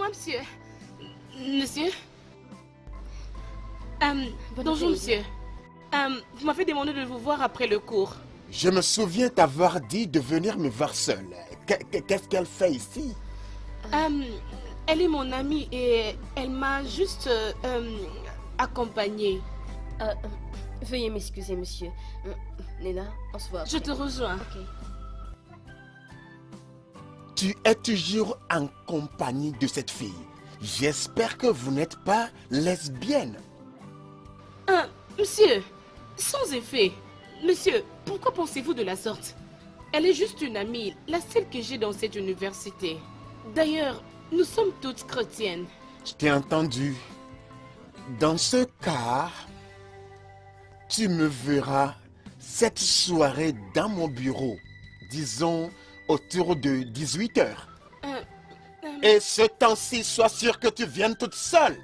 Excusez-moi, monsieur. Monsieur. Bonjour, monsieur. Vous m'avez demandé de vous voir après le cours. Je me souviens t'avoir dit de venir me voir seule. Qu'est-ce qu'elle fait ici? Elle est mon amie et elle m'a juste accompagnée. Veuillez m'excuser, monsieur. Nena, on se voit après. Je te rejoins. Ok. Tu es toujours en compagnie de cette fille. J'espère que vous n'êtes pas lesbienne. Monsieur, sans effet. Monsieur, pourquoi pensez-vous de la sorte? Elle est juste une amie, la seule que j'ai dans cette université. D'ailleurs, nous sommes toutes chrétiennes. Je t'ai entendu. Dans ce cas, tu me verras cette soirée dans mon bureau, disons autour de 18h. Et ce temps-ci, sois sûr que tu viennes toute seule.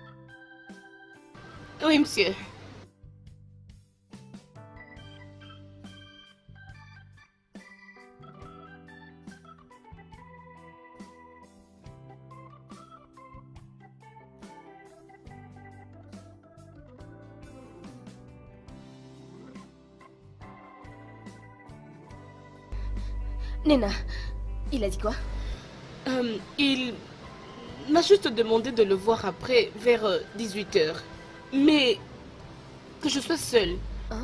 Oui, monsieur. Nena, il a dit quoi? Il m'a juste demandé de le voir après, vers 18h. Mais que je sois seule. Ah.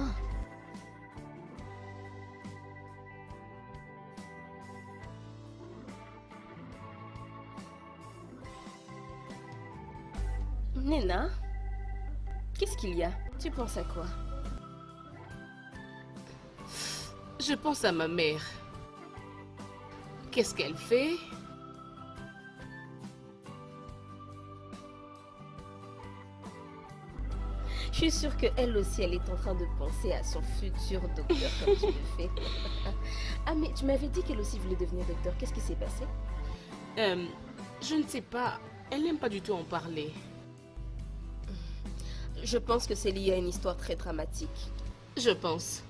Nena, qu'est-ce qu'il y a? Tu penses à quoi? Je pense à ma mère. Qu'est-ce qu'elle fait? Je suis sûre qu'elle aussi, elle est en train de penser à son futur docteur comme tu le fais. Ah, mais tu m'avais dit qu'elle aussi voulait devenir docteur. Qu'est-ce qui s'est passé? Je ne sais pas. Elle n'aime pas du tout en parler. Je pense que c'est lié à une histoire très dramatique. Je pense.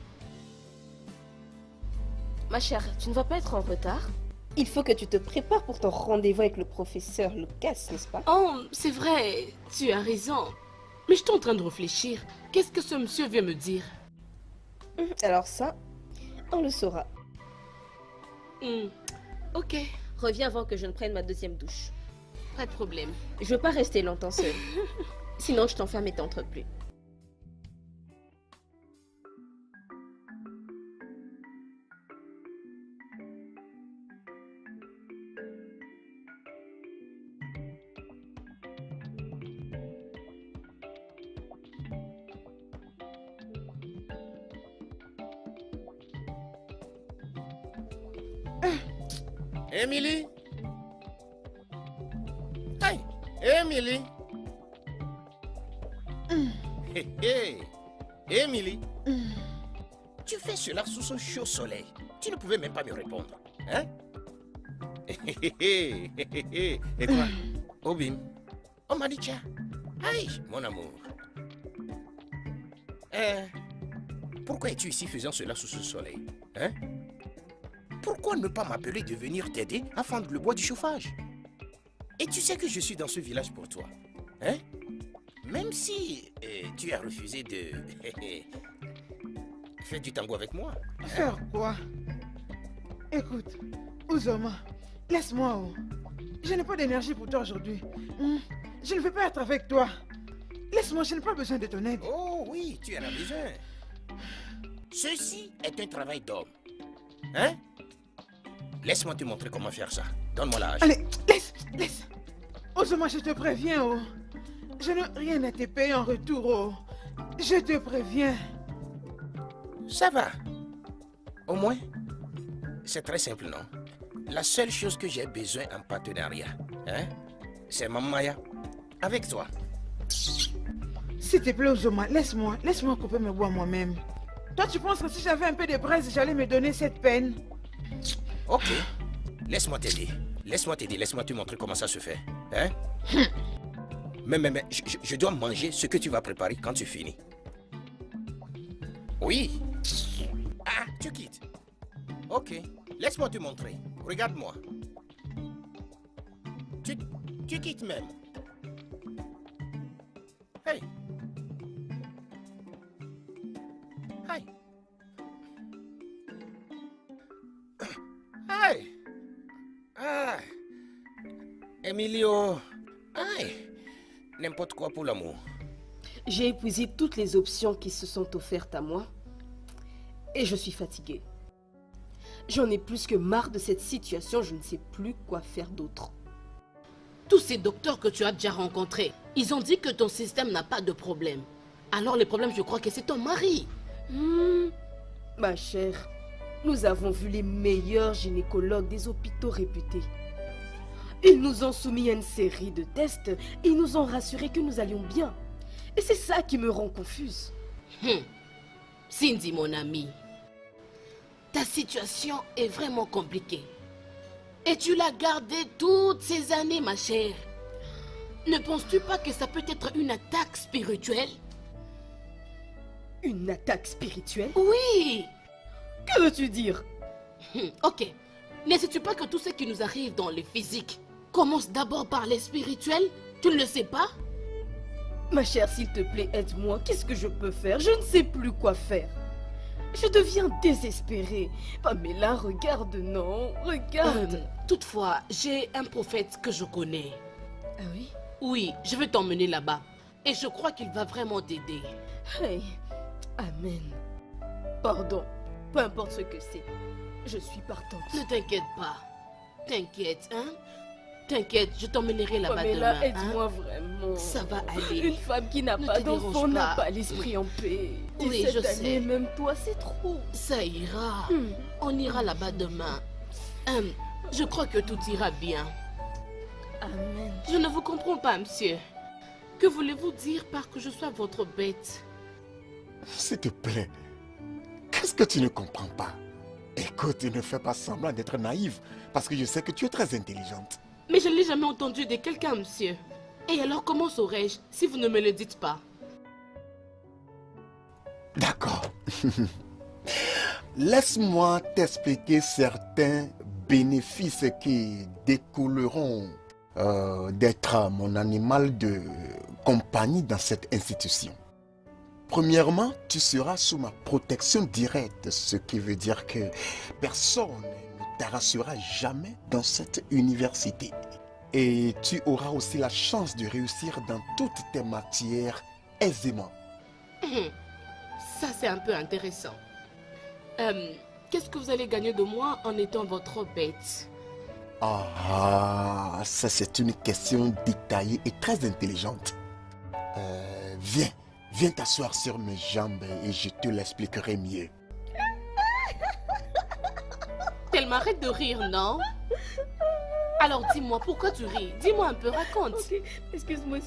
Ma chère, tu ne vas pas être en retard? Il faut que tu te prépares pour ton rendez-vous avec le professeur Lucas, n'est-ce pas? Oh, c'est vrai. Tu as raison. Mais je suis en train de réfléchir. Qu'est-ce que ce monsieur vient me dire? Alors ça, on le saura. Ok, Reviens avant que je ne prenne ma deuxième douche. pas de problème. Je veux pas rester longtemps seule. Sinon, je t'enferme et t'entres plus. Émilie? Hey, Émilie? Hé hé, Émilie? Tu fais cela sous ce chaud soleil. Tu ne pouvais même pas me répondre. Hein? Et quoi? Obim? Oh, Madicha? Aïe, mon amour. Pourquoi es-tu ici faisant cela sous ce soleil? Hein? Pourquoi ne pas m'appeler de venir t'aider à fendre le bois du chauffage? Et tu sais que je suis dans ce village pour toi. Hein? Même si tu as refusé de faire du tango avec moi. Faire quoi? Écoute, Uzoma, laisse-moi. Je n'ai pas d'énergie pour toi aujourd'hui. Je ne veux pas être avec toi. Laisse-moi, je n'ai pas besoin de ton aide. Oh oui, tu en as besoin. Ceci est un travail d'homme. Hein? Laisse-moi te montrer comment faire ça. Donne-moi l'âge. Allez, laisse. Uzoma, je te préviens. Je n'ai rien à te payer en retour. Je te préviens. Ça va. Au moins, c'est très simple, non? La seule chose que j'ai besoin en partenariat, hein, c'est Mamaya avec toi. S'il te plaît, Uzoma, laisse-moi couper mes bois moi-même. Toi, tu penses que si j'avais un peu de braise, j'allais me donner cette peine? Ok, laisse-moi t'aider. Laisse-moi te montrer comment ça se fait. Hein? Mais, je dois manger ce que tu vas préparer quand tu finis. Oui. Ah, tu quittes. Ok, laisse-moi te montrer. Regarde-moi. Tu quittes même. Hey. Hey. Hey. Ah. Emilio. Hey. N'importe quoi pour l'amour. J'ai épuisé toutes les options qui se sont offertes à moi et je suis fatiguée. J'en ai plus que marre de cette situation, je ne sais plus quoi faire d'autre. Tous ces docteurs que tu as déjà rencontrés, ils ont dit que ton système n'a pas de problème. Alors les problèmes, je crois que c'est ton mari. Ma chère, nous avons vu les meilleurs gynécologues des hôpitaux réputés. Ils nous ont soumis à une série de tests et ils nous ont rassuré que nous allions bien. Et c'est ça qui me rend confuse. Cindy, mon amie, ta situation est vraiment compliquée. Et tu l'as gardée toutes ces années, ma chère. Ne penses-tu pas que ça peut être une attaque spirituelle? Une attaque spirituelle? Oui. Que veux-tu dire? Ok. Ne sais-tu pas que tout ce qui nous arrive dans le physique commence d'abord par les spirituels? Tu ne le sais pas? Ma chère, s'il te plaît, aide-moi. Qu'est-ce que je peux faire? Je ne sais plus quoi faire. Je deviens désespérée. Pamela, regarde, non, regarde. Toutefois, j'ai un prophète que je connais. Ah oui? Oui, je vais t'emmener là-bas. Et je crois qu'il va vraiment t'aider. Hey, amen. Pardon, peu importe ce que c'est. Je suis partante. Ne t'inquiète pas. T'inquiète, hein? T'inquiète, je t'emmènerai là-bas Pamela, demain. aide-moi vraiment. Ça va aller. Une femme qui n'a Ne pas te d'enfant dérange n'a pas. pas l'esprit en paix. Et Oui, cette je année, sais. même toi, c'est trop. Ça ira. On ira là-bas demain. Je crois que tout ira bien. Amen. Je ne vous comprends pas, monsieur. Que voulez-vous dire par que je sois votre bête? S'il te plaît, qu'est-ce que tu ne comprends pas? Écoute, ne fais pas semblant d'être naïve, parce que je sais que tu es très intelligente. Mais je ne l'ai jamais entendu de quelqu'un, monsieur. Et alors, comment saurais-je si vous ne me le dites pas? D'accord. Laisse-moi t'expliquer certains bénéfices qui découleront d'être mon animal de compagnie dans cette institution. Premièrement, tu seras sous ma protection directe, ce qui veut dire que personne ne t'harassera jamais dans cette université. Et tu auras aussi la chance de réussir dans toutes tes matières aisément. Ça, c'est un peu intéressant. Qu'est-ce que vous allez gagner de moi en étant votre bête? Ah, ça c'est une question détaillée et très intelligente. Viens t'asseoir sur mes jambes et je te l'expliquerai mieux. Elle m'arrête de rire, non? Alors dis-moi, pourquoi tu ris? Dis-moi un peu, raconte. Ok, excuse-moi.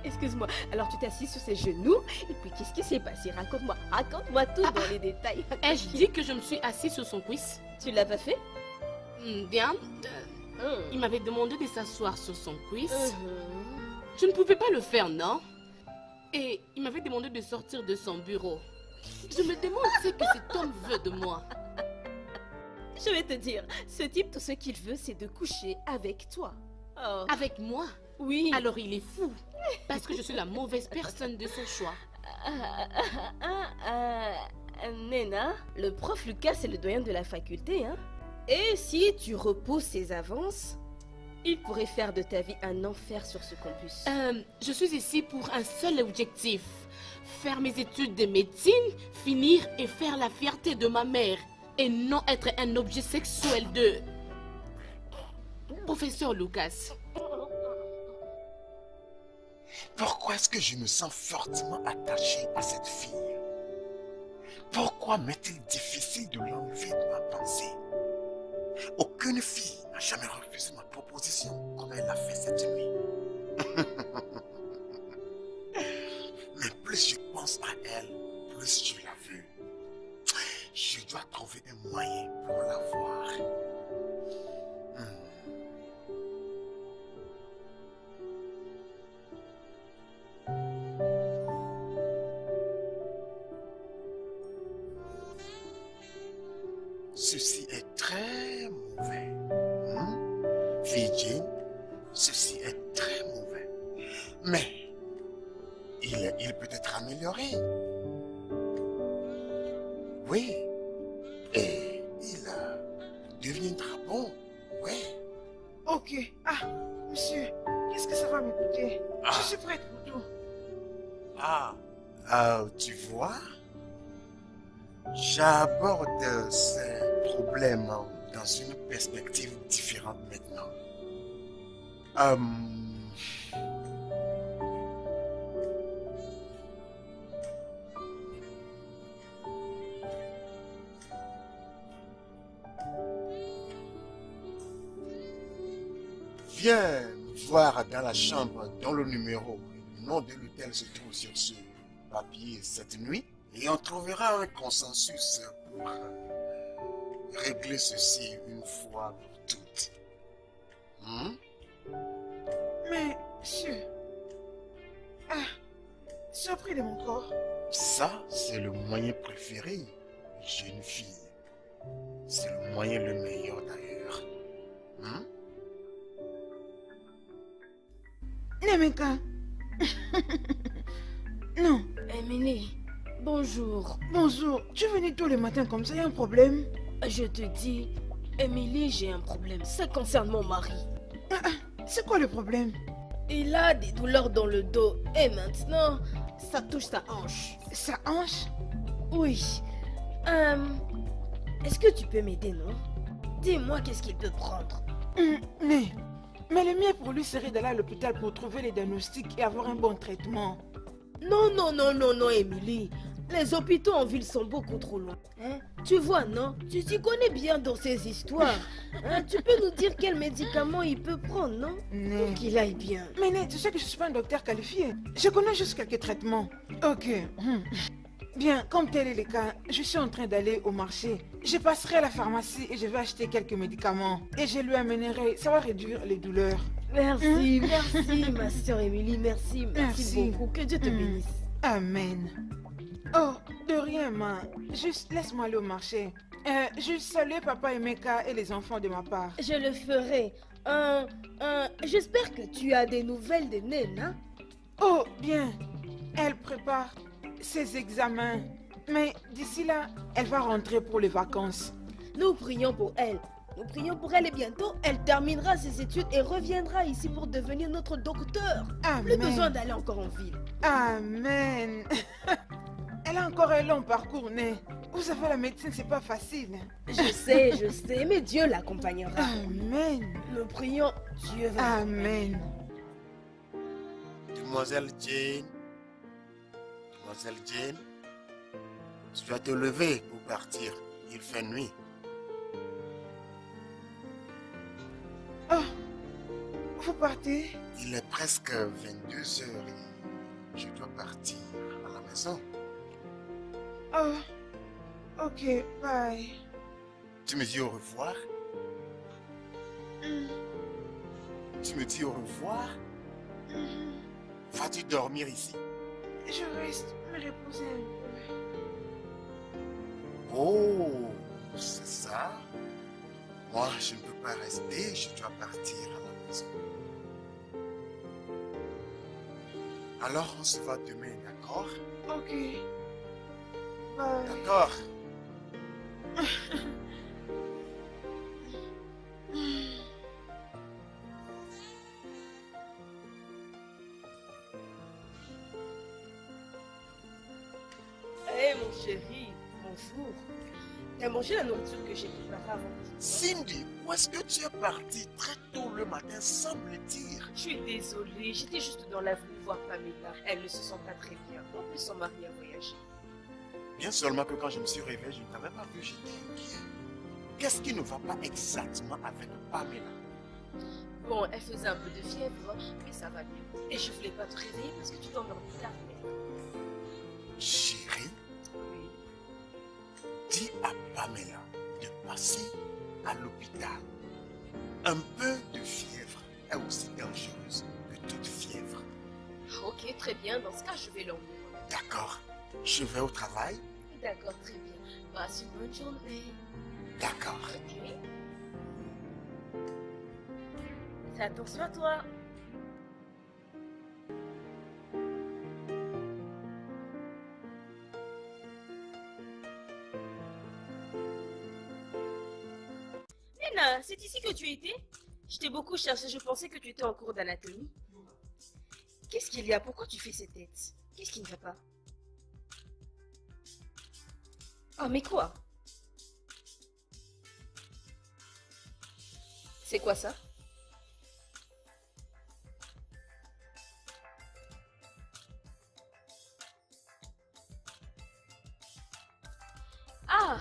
Excuse-moi. Alors tu t'es assis sur ses genoux et puis qu'est-ce qui s'est passé? Raconte-moi tout dans les détails. Ai-je dit que je me suis assise sur son cuisse? Tu l'as pas fait? Bien. Il m'avait demandé de s'asseoir sur son cuisse. Mhm. Je ne pouvais pas le faire, non? Et il m'avait demandé de sortir de son bureau. Je me demande ce que cet homme veut de moi. Je vais te dire, ce type, tout ce qu'il veut, c'est de coucher avec toi. Oh. Avec moi? Oui. Alors il est fou. Parce que je suis la mauvaise personne de son choix. Nena, le prof Lucas, c'est le doyen de la faculté, hein? Et si tu repousses ses avances, il pourrait faire de ta vie un enfer sur ce campus. Je suis ici pour un seul objectif. Faire mes études de médecine, finir et faire la fierté de ma mère. Et non être un objet sexuel de... Professeur Lucas. Pourquoi est-ce que je me sens fortement attaché à cette fille? Pourquoi m'est-il difficile de l'enlever de ma pensée? Aucune fille n'a jamais refusé ma proposition comme elle l'a fait cette nuit. Mais plus je pense à elle, plus je la veux. Je dois trouver un moyen pour la voir. Ceci est très mauvais. fille Jane, ceci est très mauvais. Mais il peut être amélioré. Oui. Et il deviendra bon. Oui. Ok. Ah, monsieur, qu'est-ce que ça va me coûter? Je suis prête pour tout. Tu vois, j'aborde ces problèmes dans une perspective différente maintenant. Viens voir dans la chambre dont le numéro et le nom de l'hôtel se trouve sur ce papier cette nuit et on trouvera un consensus pour régler ceci une fois pour toutes. Mais, monsieur... surpris de mon corps. Ça, c'est le moyen préféré, jeune fille. C'est le moyen le meilleur d'ailleurs. Nemeka. Non. Emily, bonjour. Bonjour. Tu es venue tous les matins comme ça, il y a un problème? Je te dis, Emily, j'ai un problème. Ça concerne mon mari. C'est quoi le problème? Il a des douleurs dans le dos et maintenant, ça touche sa hanche. Sa hanche? Oui. Est-ce que tu peux m'aider, non? Dis-moi qu'est-ce qu'il peut prendre. Mais le mieux pour lui serait d'aller à l'hôpital pour trouver les diagnostics et avoir un bon traitement. Non, Emily. Les hôpitaux en ville sont beaucoup trop loin. Hein? Tu vois, non? Tu t'y connais bien dans ces histoires. Hein? Tu peux nous dire quels médicaments il peut prendre, non? Pour qu'il aille bien. Mais Né, tu sais que je ne suis pas un docteur qualifié. Je connais juste quelques traitements. Ok. Bien, comme tel est le cas, je suis en train d'aller au marché. Je passerai à la pharmacie et je vais acheter quelques médicaments. Et je lui amènerai, ça va réduire les douleurs. Merci, ma soeur Emily, merci beaucoup. Que Dieu te bénisse. Amen. Oh, de rien, ma. Juste laisse-moi aller au marché. Juste saluer papa Emeka et les enfants de ma part. Je le ferai. J'espère que tu as des nouvelles de Nena. Oh, bien. Elle prépare ses examens. Mais d'ici là, elle va rentrer pour les vacances. Nous prions pour elle. Nous prions pour elle et bientôt, elle terminera ses études et reviendra ici pour devenir notre docteur. Amen. Plus besoin d'aller encore en ville. Amen. Elle a encore un long parcours, Né. Vous savez, la médecine, c'est pas facile. Je sais, mais Dieu l'accompagnera. Amen. Nous prions, Dieu va. Amen. Demoiselle Jane, tu dois te lever pour partir. Il fait nuit. Oh, vous partez? Il est presque 22 heures et je dois partir à la maison. Oh, ok, bye. Tu me dis au revoir? Tu me dis au revoir? Vas-tu dormir ici? Je reste me reposer un peu. Oh, c'est ça? Moi, je ne peux pas rester, je dois partir à la maison. Alors, on se voit demain, d'accord? Ok. Bye. D'accord. Hé, mon chéri, bonjour. T'as mangé la nourriture que j'ai préparée avant? Cindy, où est-ce que tu es partie très tôt le matin sans me le dire? Je suis désolée, j'étais juste dans l'avenue voir Pamela. Elle ne se sent pas très bien. En plus, son mari a voyagé. Bien seulement que quand je me suis réveillé, je ne t'avais pas vu, j'étais inquiet. Qu'est-ce qui ne va pas exactement avec Pamela? Bon, elle faisait un peu de fièvre, mais ça va mieux. Et je voulais pas te réveiller parce que tu t'endormis tard. Chérie, Oui. dis à Pamela de passer à l'hôpital. Un peu de fièvre est aussi dangereuse que toute fièvre. Ok, très bien. Dans ce cas, je vais l'emmener. D'accord, je vais au travail. D'accord, très bien. Passe une bonne journée. D'accord. Ok. Fais attention à toi. Nena, c'est ici que tu étais? Je t'ai beaucoup cherché, je pensais que tu étais en cours d'anatomie. Qu'est-ce qu'il y a? Pourquoi tu fais cette tête? Qu'est-ce qui ne va pas? Oh, mais quoi? C'est quoi ça? Ah!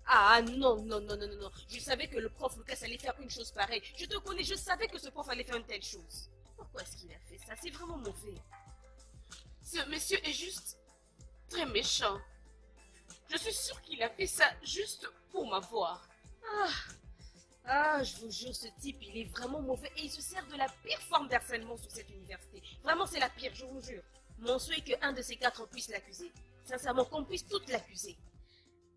Ah non, non, non, non, non, non. Je savais que le prof Lucas allait faire une chose pareille. Je te connais, je savais que ce prof allait faire une telle chose. Pourquoi est-ce qu'il a fait ça? C'est vraiment mauvais. Ce monsieur est juste très méchant. Je suis sûre qu'il a fait ça juste pour m'avoir. Ah, je vous jure, ce type, il est vraiment mauvais et il se sert de la pire forme d'harcèlement sur cette université. Vraiment, c'est la pire, je vous jure. Mon souhait est qu'un de ces quatre puisse l'accuser. Sincèrement, qu'on puisse toutes l'accuser.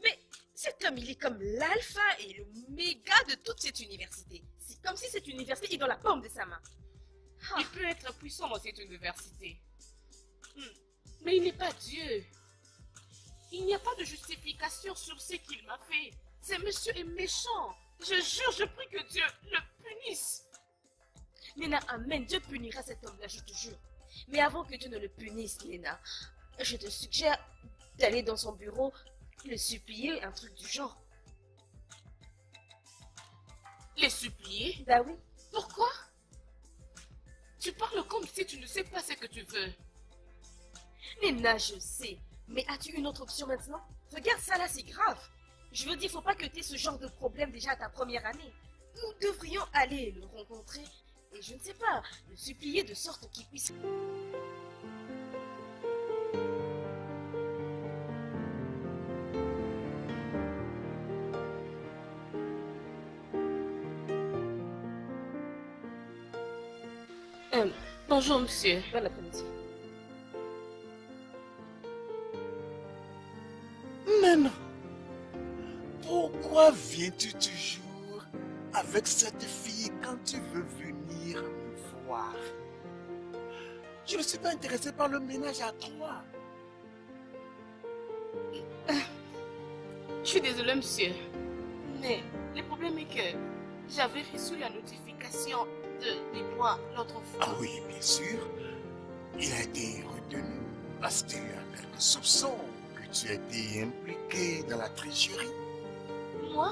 Mais cet homme, il est comme l'alpha et le méga de toute cette université. C'est comme si cette université est dans la paume de sa main. Il peut être puissant dans cette université. Mais il n'est pas Dieu. Il n'y a pas de justification sur ce qu'il m'a fait. Ce monsieur est méchant. Je jure, je prie que Dieu le punisse. Nena, amen, Dieu punira cet homme-là, je te jure. Mais avant que Dieu ne le punisse, Nena, je te suggère d'aller dans son bureau, le supplier, un truc du genre. Les supplier? Bah oui. Pourquoi? Tu parles comme si tu ne sais pas ce que tu veux. Nena, je sais. Mais as-tu une autre option maintenant? Regarde ça là, c'est grave. Je veux dire, faut pas que tu aies ce genre de problème déjà à ta première année. Nous devrions aller le rencontrer et je ne sais pas, le supplier de sorte qu'il puisse... Bonjour, monsieur. Bon après-midi. Nena, pourquoi viens-tu toujours avec cette fille quand tu veux venir me voir? Je ne suis pas intéressé par le ménage à trois. Je suis désolée, monsieur. Mais le problème est que j'avais reçu la notification des points l'autre fois. Ah oui, bien sûr. Il a été retenu parce qu'il y a quelques soupçons que tu as été impliqué dans la tricherie. Moi?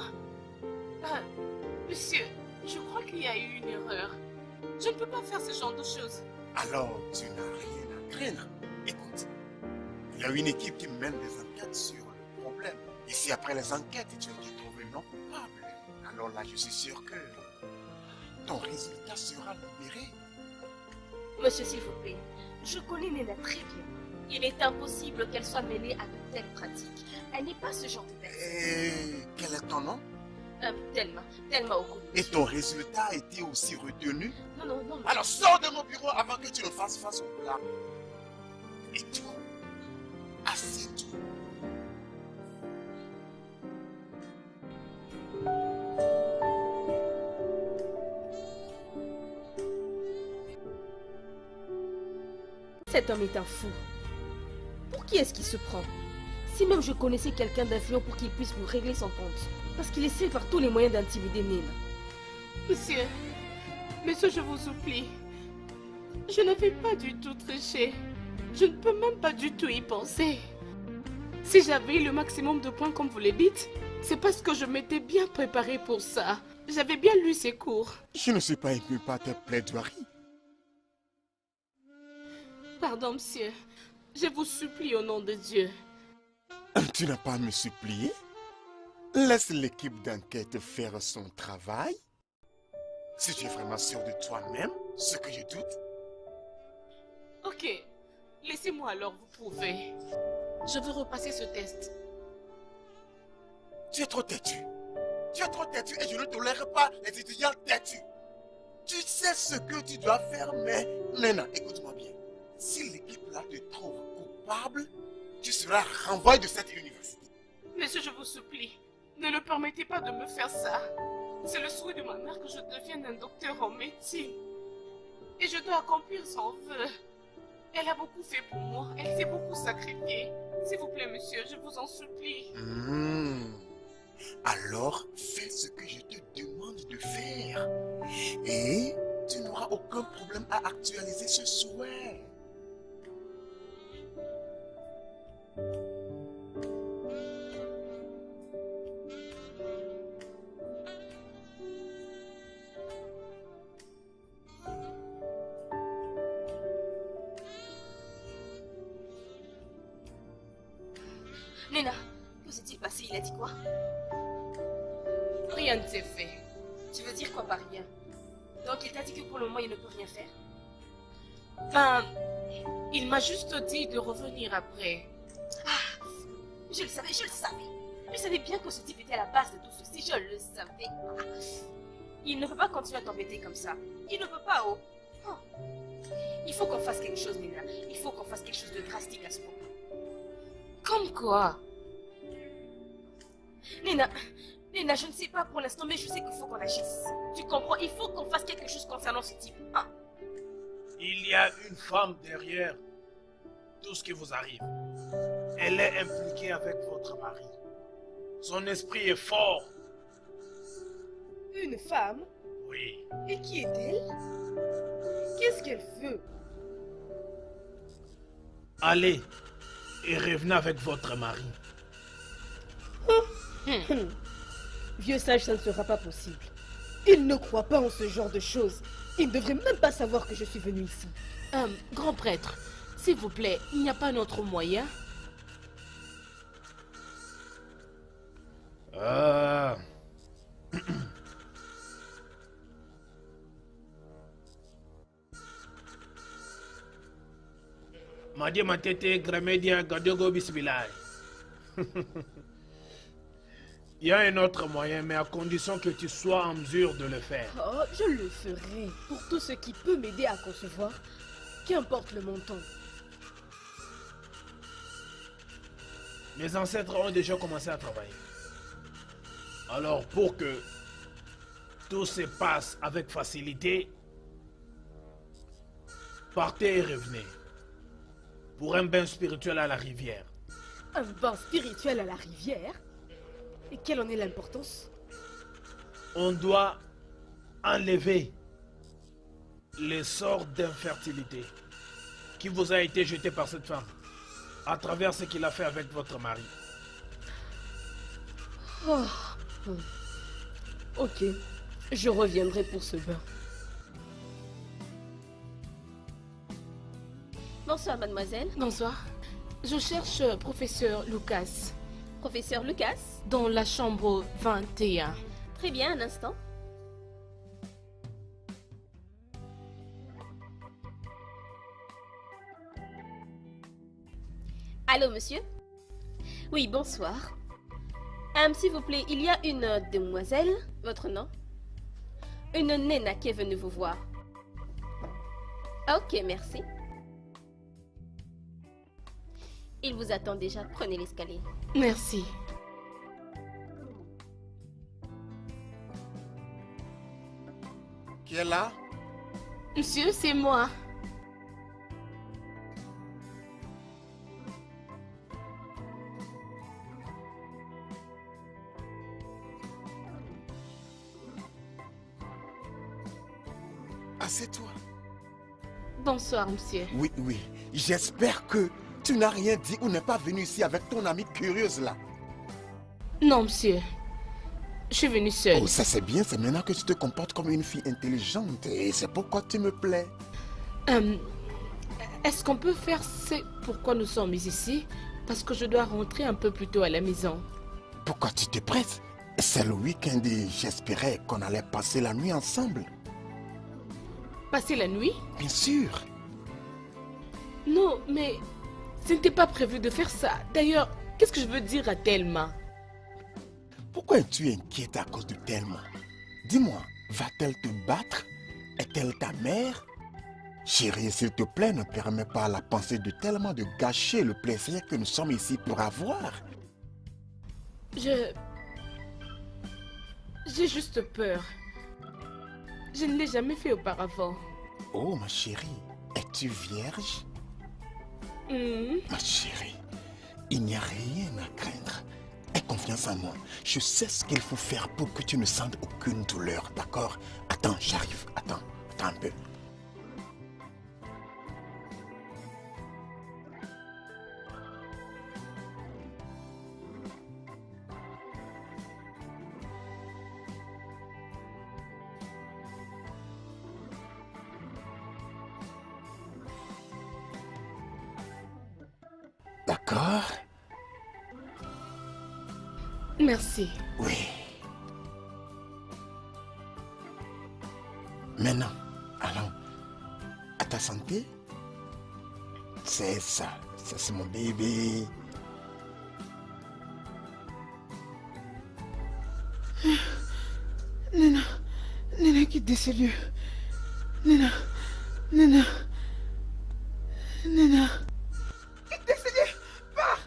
Monsieur, je crois qu'il y a eu une erreur. Je ne peux pas faire ce genre de choses. Alors, tu n'as rien à craindre. Écoute, il y a une équipe qui mène des enquêtes sur le problème. Et si après les enquêtes, tu as été trouvé non coupable, alors là, je suis sûr que ton résultat sera libéré. Monsieur, s'il vous plaît, je connais Nena très bien. Il est impossible qu'elle soit mêlée à de telles pratiques. Elle n'est pas ce genre de personne. Et quel est ton nom? Thelma Okulu. Et ton résultat a été aussi retenu? Non, non, non. Alors sors de mon bureau avant que tu ne fasses face au plat. Et toi, assieds-toi. Cet homme est un fou. Pour qui est-ce qu'il se prend? Si même je connaissais quelqu'un d'influent pour qu'il puisse nous régler son compte. Parce qu'il essaie par tous les moyens d'intimider Nena. Monsieur, je vous supplie. Je n'avais pas du tout triché. Je ne peux même pas du tout y penser. Si j'avais eu le maximum de points comme vous le dites, c'est parce que je m'étais bien préparée pour ça. J'avais bien lu ces cours. Je ne suis pas ému par tes plaidoiries. Pardon, monsieur. Je vous supplie au nom de Dieu. Tu n'as pas à me supplier. Laisse l'équipe d'enquête faire son travail. Si tu es vraiment sûr de toi-même, ce que je doute. Ok, laissez-moi alors vous prouver. Je veux repasser ce test. Tu es trop têtu. Tu es trop têtu et je ne tolère pas les étudiants têtus. Tu sais ce que tu dois faire, mais... Nena, écoute-moi bien. Si l'équipe-là te trouve coupable, tu seras renvoyé de cette université. Monsieur, je vous supplie, Ne le permettez pas de me faire ça. C'est le souhait de ma mère que je devienne un docteur en médecine. Et je dois accomplir son vœu. Elle a beaucoup fait pour moi. Elle s'est beaucoup sacrifiée. S'il vous plaît, monsieur, je vous en supplie. Alors, fais ce que je te demande de faire. Et tu n'auras aucun problème à actualiser ce souhait. Nena, que s'est-il passé? Il a dit quoi? Rien ne s'est fait. Tu veux dire quoi par rien? Donc il t'a dit que pour le moment il ne peut rien faire? Ben, il m'a juste dit de revenir après. Ah, je le savais, je le savais. Je savais bien que ce type était à la base de tout ceci, je le savais. Ah, il ne peut pas continuer à t'embêter comme ça. Il ne peut pas, oh. Oh. Il faut qu'on fasse quelque chose, Nena. Il faut qu'on fasse quelque chose de drastique à ce propos. Comme quoi? Nena, je ne sais pas pour l'instant, mais je sais qu'il faut qu'on agisse. Tu comprends? Il faut qu'on fasse quelque chose concernant ce type. Ah. Il y a une femme derrière tout ce qui vous arrive. Elle est impliquée avec votre mari. Son esprit est fort. Une femme? Oui. Et qui est-elle? Qu'est-ce qu'elle veut? Allez et revenez avec votre mari. Vieux sage, ça ne sera pas possible. Il ne croit pas en ce genre de choses. Il ne devrait même pas savoir que je suis venue ici. Grand prêtre, s'il vous plaît, il n'y a pas un autre moyen? Madia Matete Gramedia Gadogo Bisbilai. Il y a un autre moyen, mais à condition que tu sois en mesure de le faire. Oh, je le ferai. Pour tout ce qui peut m'aider à concevoir. Qu'importe le montant. Mes ancêtres ont déjà commencé à travailler. Alors, pour que tout se passe avec facilité, partez et revenez. Pour un bain spirituel à la rivière. Un bain spirituel à la rivière? Et quelle en est l'importance? On doit enlever les sorts d'infertilité qui vous a été jeté par cette femme à travers ce qu'il a fait avec votre mari. Oh. Ok, je reviendrai pour ce bain. Bonsoir, mademoiselle. Bonsoir. Je cherche professeur Lucas. Professeur Lucas? Dans la chambre 21. Très bien, un instant. Allô, monsieur? Oui, bonsoir. S'il vous plaît, il y a une demoiselle, votre nom? Une Nena qui est venue vous voir. Ok, merci. Il vous attend déjà, prenez l'escalier. Merci. Qui est là? Monsieur, c'est moi. Assieds-toi. Bonsoir, monsieur. Oui, oui. J'espère que tu n'as rien dit ou n'es pas venu ici avec ton amie curieuse là. Non, monsieur. Je suis venue seule. Oh, ça c'est bien, c'est maintenant que tu te comportes comme une fille intelligente et c'est pourquoi tu me plais. Est-ce qu'on peut faire ce pourquoi nous sommes ici? Parce que je dois rentrer un peu plus tôt à la maison. Pourquoi tu te presses? C'est le week-end et j'espérais qu'on allait passer la nuit ensemble. Passer la nuit? Bien sûr. Non, mais ce n'était pas prévu de faire ça. D'ailleurs, qu'est-ce que je veux dire à Thelma? Pourquoi es-tu inquiète à cause de Thelma? Dis-moi, va-t-elle te battre? Est-elle ta mère? Chérie, s'il te plaît, ne permets pas à la pensée de Thelma de gâcher le plaisir que nous sommes ici pour avoir. J'ai juste peur. Je ne l'ai jamais fait auparavant. Oh, ma chérie, es-tu vierge? Ma chérie, il n'y a rien à craindre. Aie confiance en moi. Je sais ce qu'il faut faire pour que tu ne sentes aucune douleur, d'accord? Attends, j'arrive. Attends un peu. D'accord? Merci. Oui. Maintenant, allons à ta santé. C'est ça. Ça, c'est mon bébé. Nena, Nena, quitte de ces lieux. Nena, Nena, Nena. Quitte de ces lieux, pars.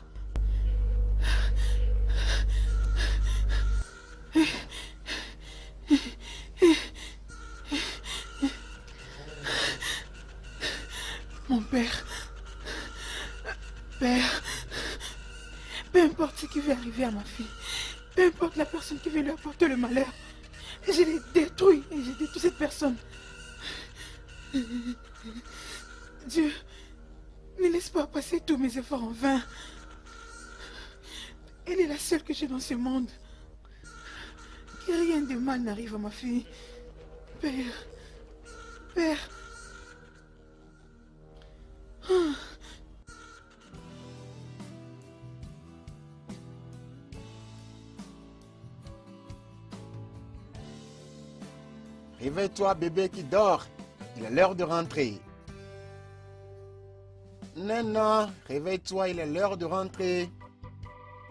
Mon père, père, peu importe ce qui va arriver à ma fille, peu importe la personne qui veut lui apporter le malheur, je l'ai détruit et j'ai détruit cette personne. Dieu, ne laisse pas passer tous mes efforts en vain. Elle est la seule que j'ai dans ce monde. Que rien de mal n'arrive à ma fille. Père, Père. Réveille-toi, bébé qui dort. Il est l'heure de rentrer. Nana, réveille-toi, il est l'heure de rentrer.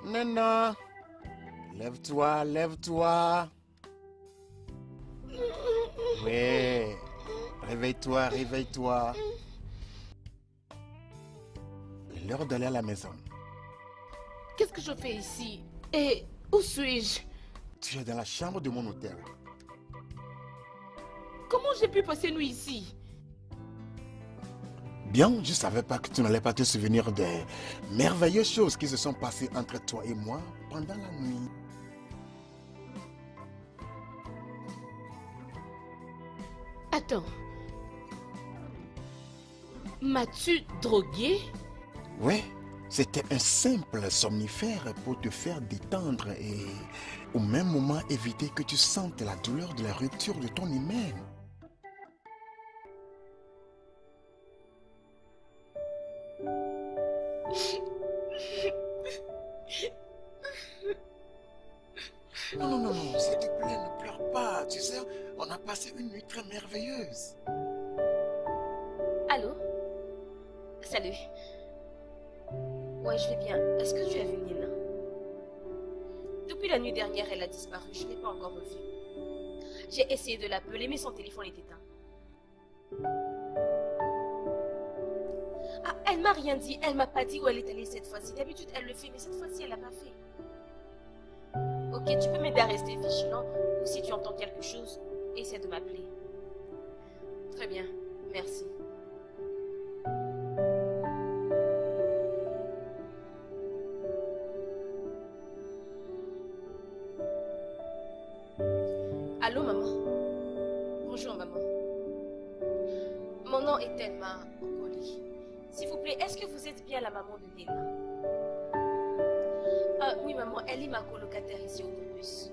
Nana, lève-toi, lève-toi. Oui, réveille-toi, réveille-toi. Il est l'heure d'aller à la maison. Qu'est-ce que je fais ici? Et où suis-je? Tu es dans la chambre de mon hôtel. Comment j'ai pu passer nuit ici? Bien, je ne savais pas que tu n'allais pas te souvenir des merveilleuses choses qui se sont passées entre toi et moi pendant la nuit. Attends. M'as-tu drogué? Oui, c'était un simple somnifère pour te faire détendre et au même moment éviter que tu sentes la douleur de la rupture de ton hymen. Non, non, non, non, s'il te plaît, ne pleure pas. Tu sais, on a passé une nuit très merveilleuse. Allô? Salut. Ouais, je vais bien. Est-ce que tu as vu Nina? Depuis la nuit dernière, elle a disparu. Je ne l'ai pas encore revue. J'ai essayé de l'appeler, mais son téléphone est éteint. Ah, elle m'a rien dit. Elle m'a pas dit où elle est allée cette fois-ci. D'habitude, elle le fait, mais cette fois-ci, elle l'a pas fait. Ok, tu peux m'aider à rester vigilant, ou si tu entends quelque chose, essaie de m'appeler. Très bien, merci. Allô, maman? Bonjour, maman. Mon nom est Thelma Okoli. S'il vous plaît, est-ce que vous êtes bien la maman de Nina? Ah oui, maman, elle est ma colocataire ici au campus.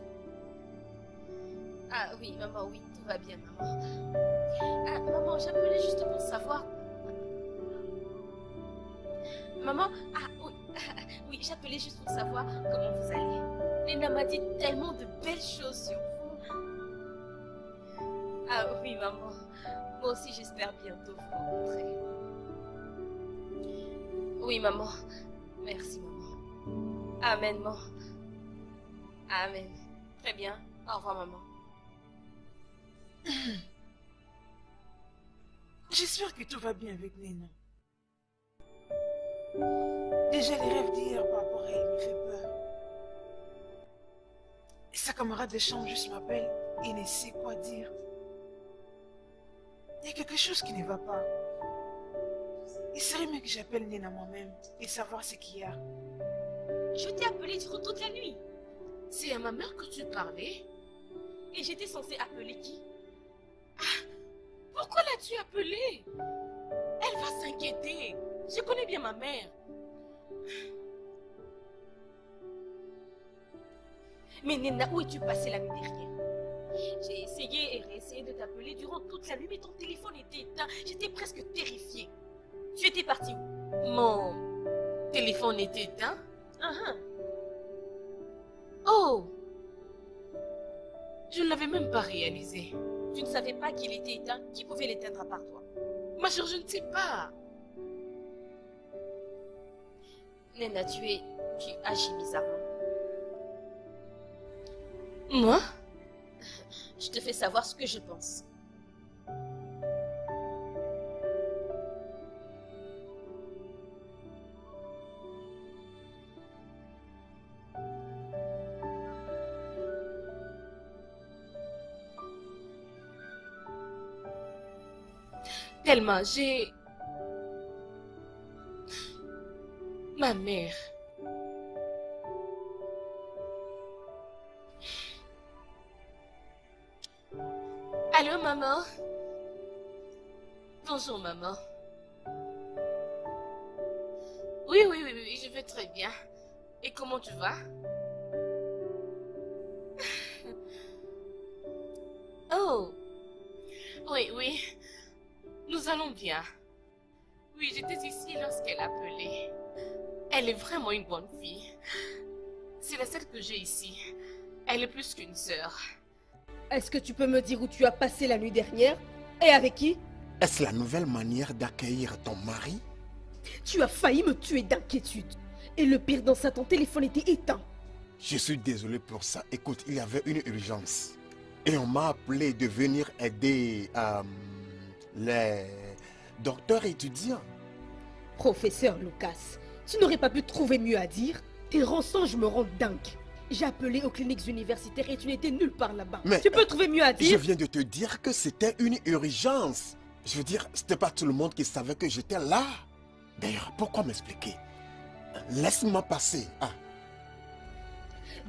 Ah oui, maman, oui, tout va bien, maman. Ah, maman, j'appelais juste pour savoir... Maman, ah oui, oui, j'appelais juste pour savoir comment vous allez. Nina m'a dit tellement de belles choses sur vous. Ah oui, maman, moi aussi j'espère bientôt vous rencontrer. Oui, maman, merci, maman. Amen, maman. Amen. Très bien. Au revoir, maman. J'espère que tout va bien avec Nina. Déjà, les rêves d'hier par rapport à elle me fait peur. sa camarade de chambre juste m'appelle et ne sait quoi dire. Il y a quelque chose qui ne va pas. Il serait mieux que j'appelle Nena moi-même et savoir ce qu'il y a. Je t'ai appelé durant toute la nuit. C'est à ma mère que tu parlais? Et j'étais censée appeler qui? Pourquoi l'as-tu appelée? Elle va s'inquiéter. Je connais bien ma mère. Mais Nena, où es-tu passée la nuit dernière? J'ai essayé et réessayé de t'appeler durant toute la nuit, mais ton téléphone était éteint. J'étais presque terrifiée. Tu étais partie où? Mon téléphone était éteint? Ah, Oh! Je ne l'avais même pas réalisé. tu ne savais pas qu'il était éteint? Qui pouvait l'éteindre à part toi? Ma chère, je ne sais pas. Nena, tu agis bizarrement. Moi? Je te fais savoir ce que je pense. Tellement, j'ai... Ma mère. Allô, maman? Bonjour, maman. Oui, je vais très bien. Et comment tu vas? Oh, oui. Nous allons bien. Oui, j'étais ici lorsqu'elle appelait. Elle est vraiment une bonne fille. C'est la seule que j'ai ici. Elle est plus qu'une sœur. Est-ce que tu peux me dire où tu as passé la nuit dernière? Et avec qui? Est-ce la nouvelle manière d'accueillir ton mari? Tu as failli me tuer d'inquiétude. Et le pire dans ça, ton téléphone était éteint. Je suis désolé pour ça. Écoute, il y avait une urgence. Et on m'a appelé de venir aider les docteurs étudiants. Professeur Lucas, tu n'aurais pas pu trouver mieux à dire? Tes rançons me rendent dingue. J'ai appelé aux cliniques universitaires et tu n'étais nulle part là-bas. Mais Tu peux trouver mieux à je dire? viens de te dire que c'était une urgence. Je veux dire, c'était pas tout le monde qui savait que j'étais là. D'ailleurs, pourquoi m'expliquer? Laisse-moi passer. Ah,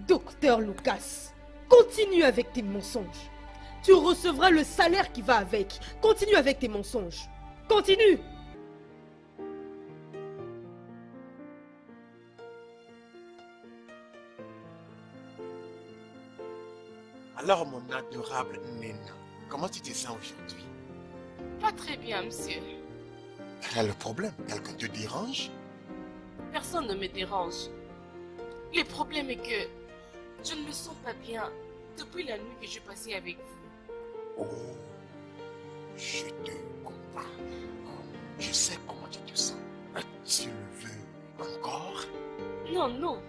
Docteur Lucas, continue avec tes mensonges. Tu recevras le salaire qui va avec. Continue avec tes mensonges. Continue! alors mon adorable Nena, comment tu te sens aujourd'hui? Pas très bien, monsieur. Quel est le problème? Quelqu'un te dérange? Personne ne me dérange. Le problème est que je ne me sens pas bien depuis la nuit que je passais avec vous. Oh, je te comprends. Oh, je sais comment tu te sens. Tu le veux encore? Non,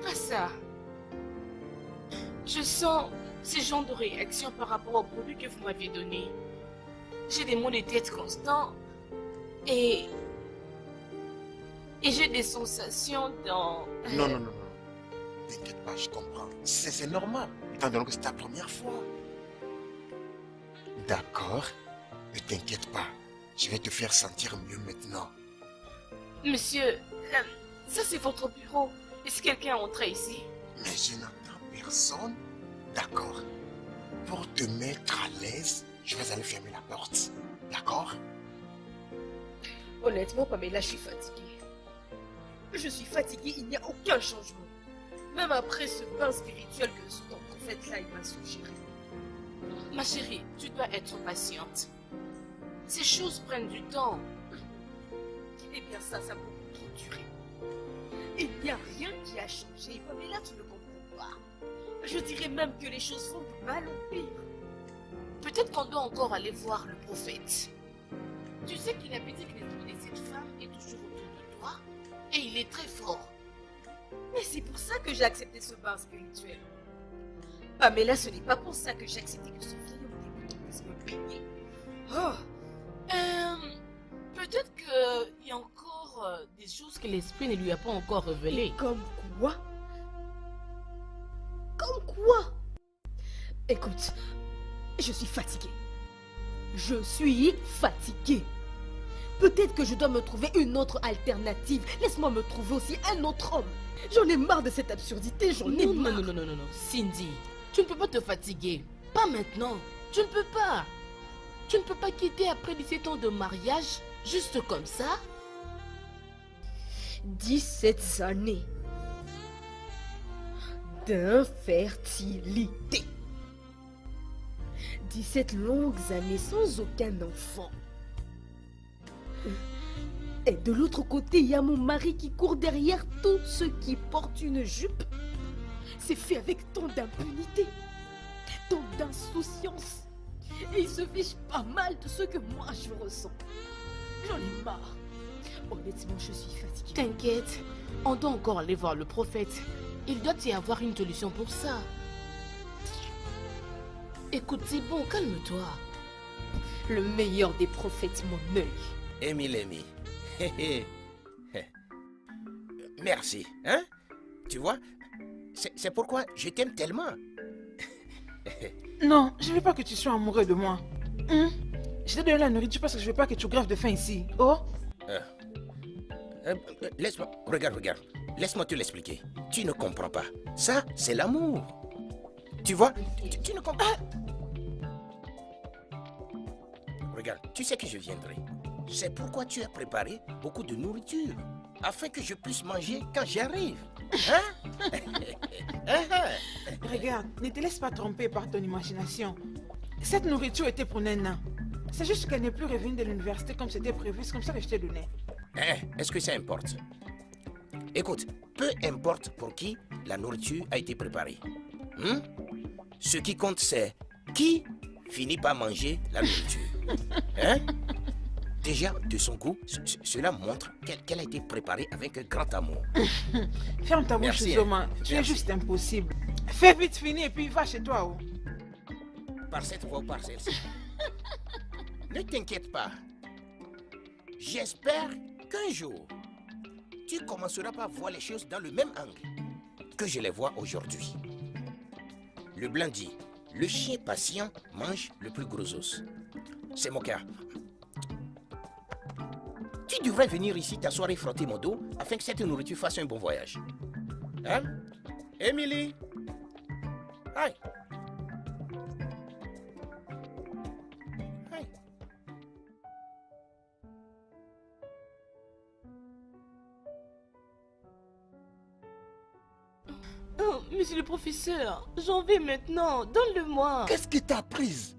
pas ça. Je sens ce genre de réaction par rapport au produit que vous m'aviez donné. J'ai des maux de tête constants et j'ai des sensations dans... Non. T'inquiète pas, je comprends. C'est normal, étant donné que c'est ta première fois. D'accord, ne t'inquiète pas. Je vais te faire sentir mieux maintenant. Monsieur, ça c'est votre bureau. Est-ce que quelqu'un est entré ici? Mais je n'entends personne. D'accord. Pour te mettre à l'aise, je vais aller fermer la porte. D'accord? Honnêtement, Pamela, je suis fatiguée. Je suis fatiguée, il n'y a aucun changement. Même après ce bain spirituel que ton prophète là, il m'a suggéré. Ma chérie, tu dois être patiente. Ces choses prennent du temps. Eh bien ça a beaucoup trop duré. Il n'y a rien qui a changé. Pamela, tu ne comprends pas. Je dirais même que les choses vont du mal au pire. Peut-être qu'on doit encore aller voir le prophète. Tu sais qu'il avait dit que l'esprit de cette femme est toujours autour de toi et il est très fort. Mais c'est pour ça que j'ai accepté ce bain spirituel. Pamela, ce n'est pas pour ça que j'ai accepté que ce vieil homme débutant puisse me baigner. Oh, Peut-être qu'il y a encore des choses que l'esprit ne lui a pas encore révélées. et comme quoi? Comme quoi? Écoute, je suis fatiguée. Je suis fatiguée. Peut-être que je dois me trouver une autre alternative. Laisse-moi me trouver aussi un autre homme. J'en ai marre de cette absurdité, j'en ai Non, marre. non, non, non, non, non. Cindy, tu ne peux pas te fatiguer. Pas maintenant. Tu ne peux pas. Tu ne peux pas quitter après 17 ans de mariage, juste comme ça. 17 années d'infertilité. 17 longues années sans aucun enfant. Et de l'autre côté, il y a mon mari qui court derrière tous ceux qui portent une jupe. C'est fait avec tant d'impunité, tant d'insouciance. Et il se fiche pas mal de ce que moi je ressens. J'en ai marre. Honnêtement, je suis fatiguée. T'inquiète, on doit encore aller voir le prophète. Il doit y avoir une solution pour ça. Écoute, c'est bon, calme-toi. Le meilleur des prophètes, mon œil. Émilie. Merci, hein? Tu vois, c'est pourquoi je t'aime tellement. Non, je veux pas que tu sois amoureux de moi. Je t'ai donné la nourriture parce que je veux pas que tu grèves de faim ici. Oh? Laisse-moi, regarde. Laisse-moi te l'expliquer. Tu ne comprends pas. Ça, c'est l'amour. Tu vois, tu ne comprends pas. Regarde, tu sais que je viendrai. C'est pourquoi tu as préparé beaucoup de nourriture. Afin que je puisse manger quand j'arrive. Hein? Regarde, ne te laisse pas tromper par ton imagination. Cette nourriture était pour Nena. C'est juste qu'elle n'est plus revenue de l'université comme c'était prévu. C'est comme ça que je t'ai donné. Est-ce que ça importe? Écoute, peu importe pour qui la nourriture a été préparée. Ce qui compte, c'est qui finit par manger la nourriture. Hein? Déjà, de son goût, cela montre qu'elle a été préparée avec un grand amour. Ferme ta bouche, Merci, Zoma. Tu es merci. juste impossible. Fais vite finir et puis va chez toi. Oh. Par cette voie ou par celle-ci. Ne t'inquiète pas. J'espère qu'un jour, tu commenceras par voir les choses dans le même angle que je les vois aujourd'hui. Le blanc dit, le chien patient mange le plus gros os. C'est mon cas. Tu devrais venir ici t'asseoir et frotter mon dos afin que cette nourriture fasse un bon voyage. Hein? Émilie? Aïe! Aïe! Oh, monsieur le professeur, j'en vais maintenant. Donne-le-moi. Qu'est-ce qui t'a prise?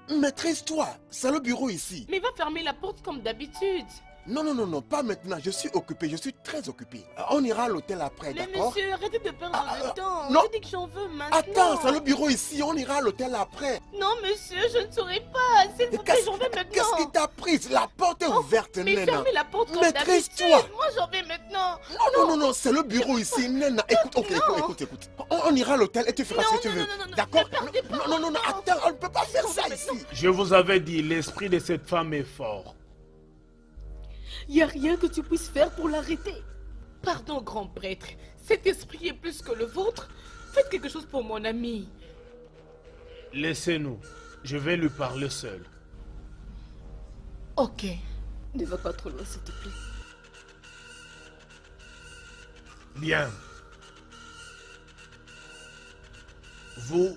Maîtrise-toi, c'est le bureau ici. Mais va fermer la porte comme d'habitude. Non, pas maintenant, je suis occupé, je suis très occupé. On ira à l'hôtel après, Mais d'accord? monsieur, arrêtez de perdre le temps. non. Je dis que j'en veux maintenant. Attends, c'est le bureau ici, on ira à l'hôtel après. Non, monsieur, je ne saurais pas. S'il vous plaît, j'en vais maintenant. Qu'est-ce qui t'a prise? La porte est ouverte, Mais Nena. fermez la porte comme Maîtrise-toi. d'habitude. Moi, j'en vais maintenant. Non, c'est le bureau ici, Nena. Écoute. On ira à l'hôtel et tu feras ce que tu veux. D'accord? perdez pas Non, mon temps. attends, on ne peut pas faire ça ici. Je vous avais dit, l'esprit de cette femme est fort. Il n'y a rien que tu puisses faire pour l'arrêter. Pardon, grand prêtre. Cet esprit est plus que le vôtre. Faites quelque chose pour mon ami. Laissez-nous. Je vais lui parler seul. Ok. Ne va pas trop loin, s'il te plaît. Bien. Vous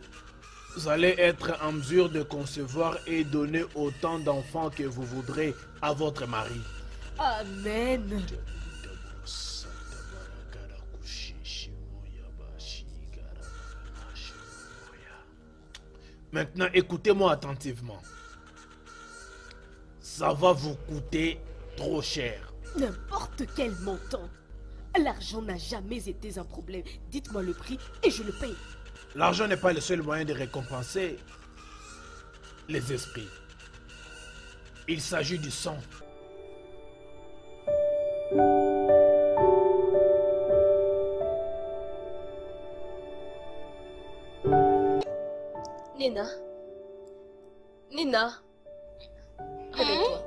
allez être en mesure de concevoir et donner autant d'enfants que vous voudrez à votre mari. Amen. Maintenant, écoutez-moi attentivement. Ça va vous coûter trop cher. N'importe quel montant. L'argent n'a jamais été un problème. Dites-moi le prix et je le paye. L'argent n'est pas le seul moyen de récompenser les esprits. Il s'agit du sang. Nena. Nena. Réveille-toi.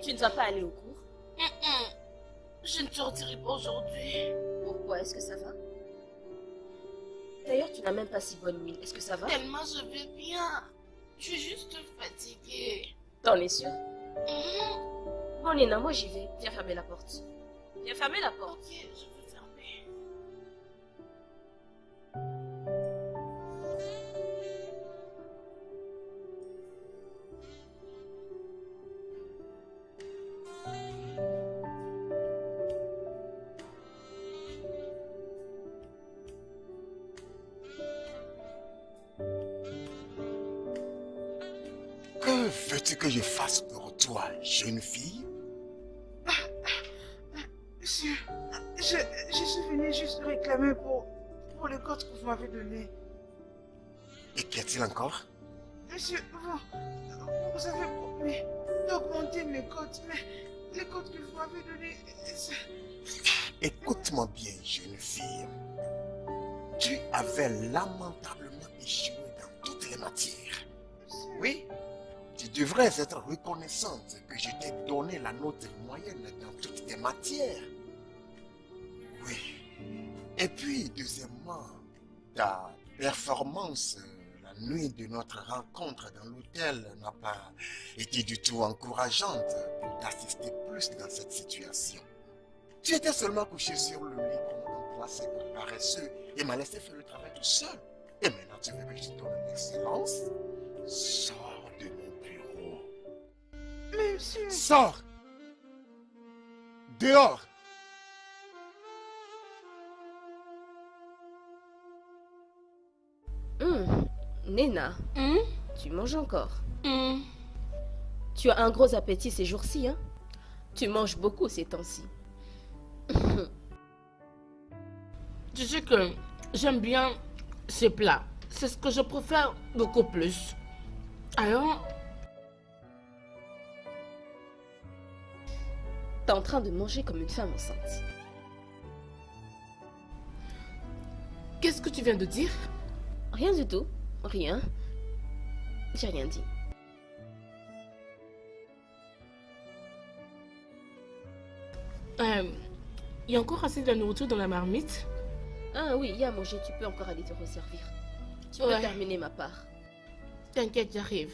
Tu ne vas pas aller au cours? Je ne sortirai pas aujourd'hui. Pourquoi? Est-ce que ça va? D'ailleurs, tu n'as même pas si bonne nuit. Est-ce que ça va? Tellement je vais bien. Je suis juste fatiguée. T'en es sûr? Mhm. Bon, Nina, moi j'y vais. Viens fermer la porte. Viens fermer la porte. Ok, je vais fermer. Que veux-tu que je fasse pour toi, jeune fille? Monsieur, je suis venu juste réclamer pour le code que vous m'avez donné. Et qu'y a-t-il encore? Monsieur, vous avez promis d'augmenter mes cotes, mais les cotes que vous m'avez données, Écoute-moi bien, jeune fille. Tu avais lamentablement échoué dans toutes les matières. Oui, tu devrais être reconnaissante que je t'ai donné la note moyenne dans toutes tes matières. Oui. Et puis, deuxièmement, ta performance la nuit de notre rencontre dans l'hôtel n'a pas été du tout encourageante pour t'assister plus dans cette situation. Tu étais seulement couché sur le lit comme un poisson paresseux et m'a laissé faire le travail tout seul. Et maintenant, tu veux que je te donne l'excellence? Sors de mon bureau. mais monsieur... Sors! Dehors! Nina, Hmm? tu manges encore. Hmm. Tu as un gros appétit ces jours-ci, hein? Tu manges beaucoup ces temps-ci. Tu sais que j'aime bien ces plats. C'est ce que je préfère beaucoup plus. Alors, T'es en train de manger comme une femme enceinte. qu'est-ce que tu viens de dire? Rien du tout. Rien. J'ai rien dit. Il y a encore assez de nourriture dans la marmite. Ah oui, il y a à manger, tu peux encore aller te resservir. Tu peux Ouais. terminer ma part. T'inquiète, j'arrive.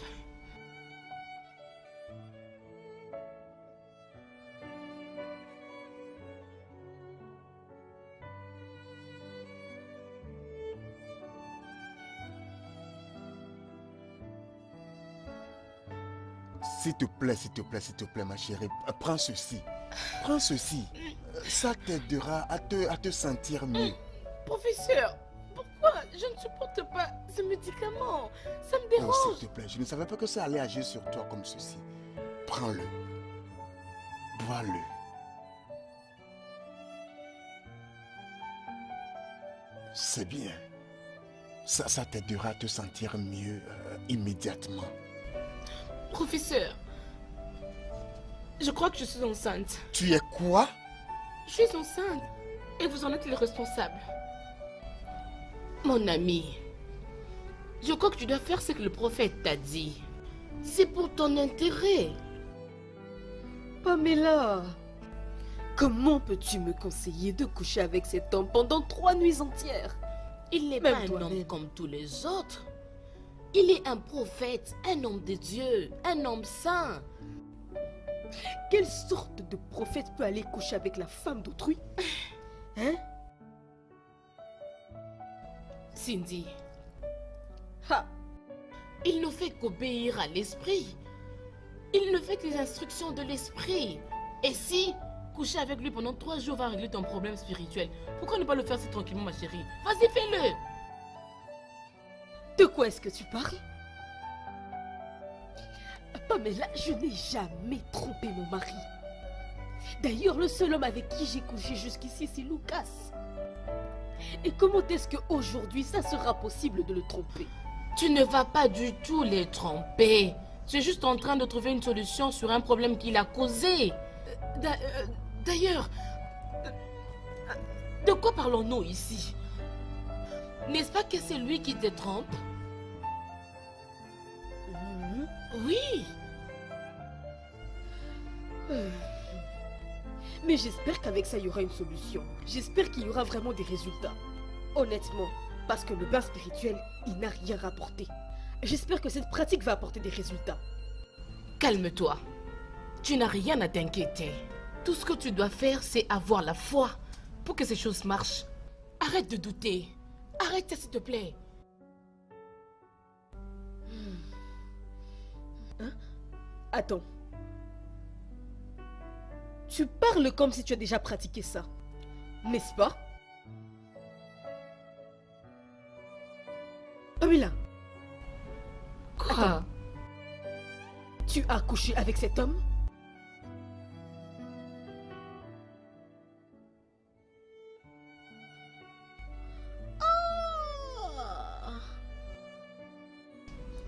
S'il te plaît, ma chérie, prends ceci. Prends ceci. Ça t'aidera à te sentir mieux. Professeur, pourquoi je ne supporte pas ce médicament? Ça me Oh, dérange. s'il te plaît, je ne savais pas que ça allait agir sur toi comme ceci. Prends-le. Bois-le. C'est bien. Ça t'aidera à te sentir mieux immédiatement. Professeur, je crois que je suis enceinte. Tu es quoi? Je suis enceinte et vous en êtes le responsable. Mon ami, je crois que tu dois faire ce que le prophète t'a dit. C'est pour ton intérêt. Pamela, comment peux-tu me conseiller de coucher avec cet homme pendant 3 nuits entières? Il n'est Même pas un toi-même. homme comme tous les autres. Il est un prophète, un homme de Dieu, un homme saint. Quelle sorte de prophète peut aller coucher avec la femme d'autrui? Hein? Cindy, Ha! il ne fait qu'obéir à l'esprit. Il ne fait que les instructions de l'esprit. Et si coucher avec lui pendant 3 jours va régler ton problème spirituel, pourquoi ne pas le faire si tranquillement, ma chérie? Vas-y, fais-le. De quoi est-ce que tu parles? Pamela, je n'ai jamais trompé mon mari. D'ailleurs, le seul homme avec qui j'ai couché jusqu'ici, c'est Lucas. Et comment est-ce qu'aujourd'hui, ça sera possible de le tromper? Tu ne vas pas du tout les tromper. Tu es juste en train de trouver une solution sur un problème qu'il a causé. D'ailleurs, de quoi parlons-nous ici? N'est-ce pas que c'est lui qui te trompe? Mhm. Oui. Mais j'espère qu'avec ça, il y aura une solution. J'espère qu'il y aura vraiment des résultats. Honnêtement, Parce que le bain spirituel, il n'a rien rapporté. J'espère que cette pratique va apporter des résultats. Calme-toi. Tu n'as rien à t'inquiéter. Tout ce que tu dois faire, c'est avoir la foi pour que ces choses marchent. Arrête de douter. Arrête ça, s'il te plaît. Hein? Attends. Tu parles comme si tu as déjà pratiqué ça, n'est-ce pas? Amila, Quoi? tu as couché avec cet homme?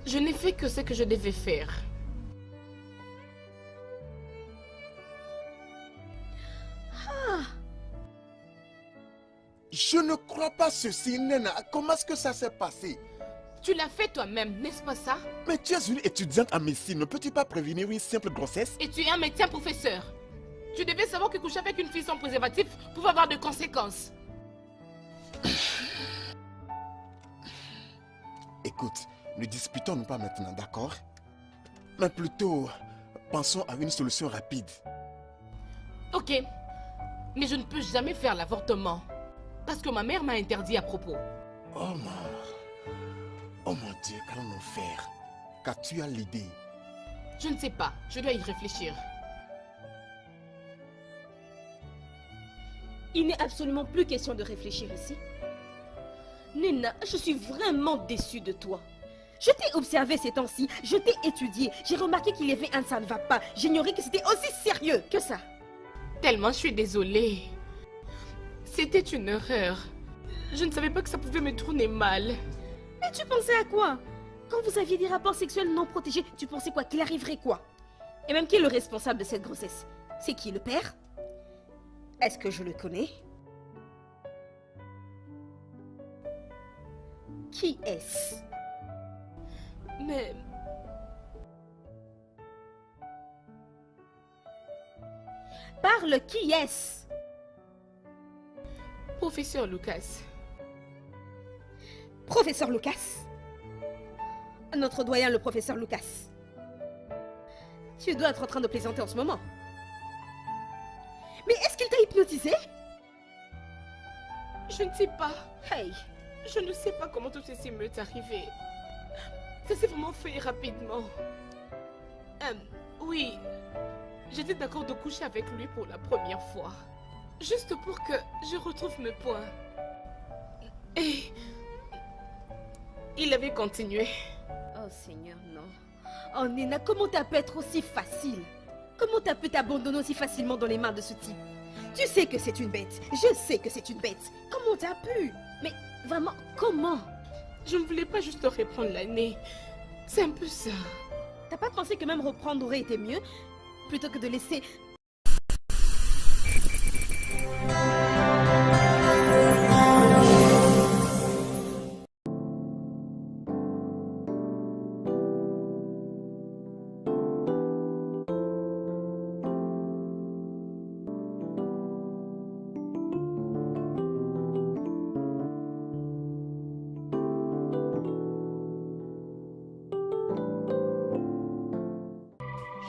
Je n'ai fait que ce que je devais faire. Je ne crois pas ceci, Nena. Comment est-ce que ça s'est passé? Tu l'as fait toi-même, n'est-ce pas ça? Mais tu es une étudiante en médecine. Ne peux-tu pas prévenir une simple grossesse? Et tu es un médecin professeur. Tu devais savoir que coucher avec une fille sans préservatif pouvait avoir de conséquences. Écoute, ne disputons-nous pas maintenant, d'accord? Mais plutôt, pensons à une solution rapide. Ok, mais je ne peux jamais faire l'avortement. Parce que ma mère m'a interdit à propos. Oh mon Dieu, qu'allons-nous faire? Qu'as-tu à l'idée? Je ne sais pas, je dois y réfléchir. Il n'est absolument plus question de réfléchir ici. Nena, je suis vraiment déçue de toi. Je t'ai observé ces temps-ci, je t'ai étudié, j'ai remarqué qu'il y avait un ça ne va pas. J'ignorais que c'était aussi sérieux que ça. Tellement je suis désolée. C'était une erreur. Je ne savais pas que ça pouvait me tourner mal. Mais tu pensais à quoi? Quand vous aviez des rapports sexuels non protégés, tu pensais quoi? Qu'il arriverait quoi? Et même qui est le responsable de cette grossesse? C'est qui, le père? Est-ce que je le connais? Qui est-ce? Mais... Parle, qui est-ce? Professeur Lucas. Professeur Lucas? Notre doyen, le professeur Lucas. Tu dois être en train de plaisanter en ce moment. Mais est-ce qu'il t'a hypnotisé? Je ne sais pas. Hey, Je ne sais pas comment tout ceci m'est arrivé. Ça s'est vraiment fait rapidement. Oui, j'étais d'accord de coucher avec lui pour la première fois. Juste pour que je retrouve mes points. Et... il avait continué. oh Seigneur, non. Oh Nena, comment t'as pu être aussi facile? Comment t'as pu t'abandonner aussi facilement dans les mains de ce type? Tu sais que c'est une bête. Je sais que c'est une bête. Comment t'as pu? Mais vraiment, comment? Je ne voulais pas juste reprendre l'année. C'est un peu ça. T'as pas pensé que même reprendre aurait été mieux? Plutôt que de laisser...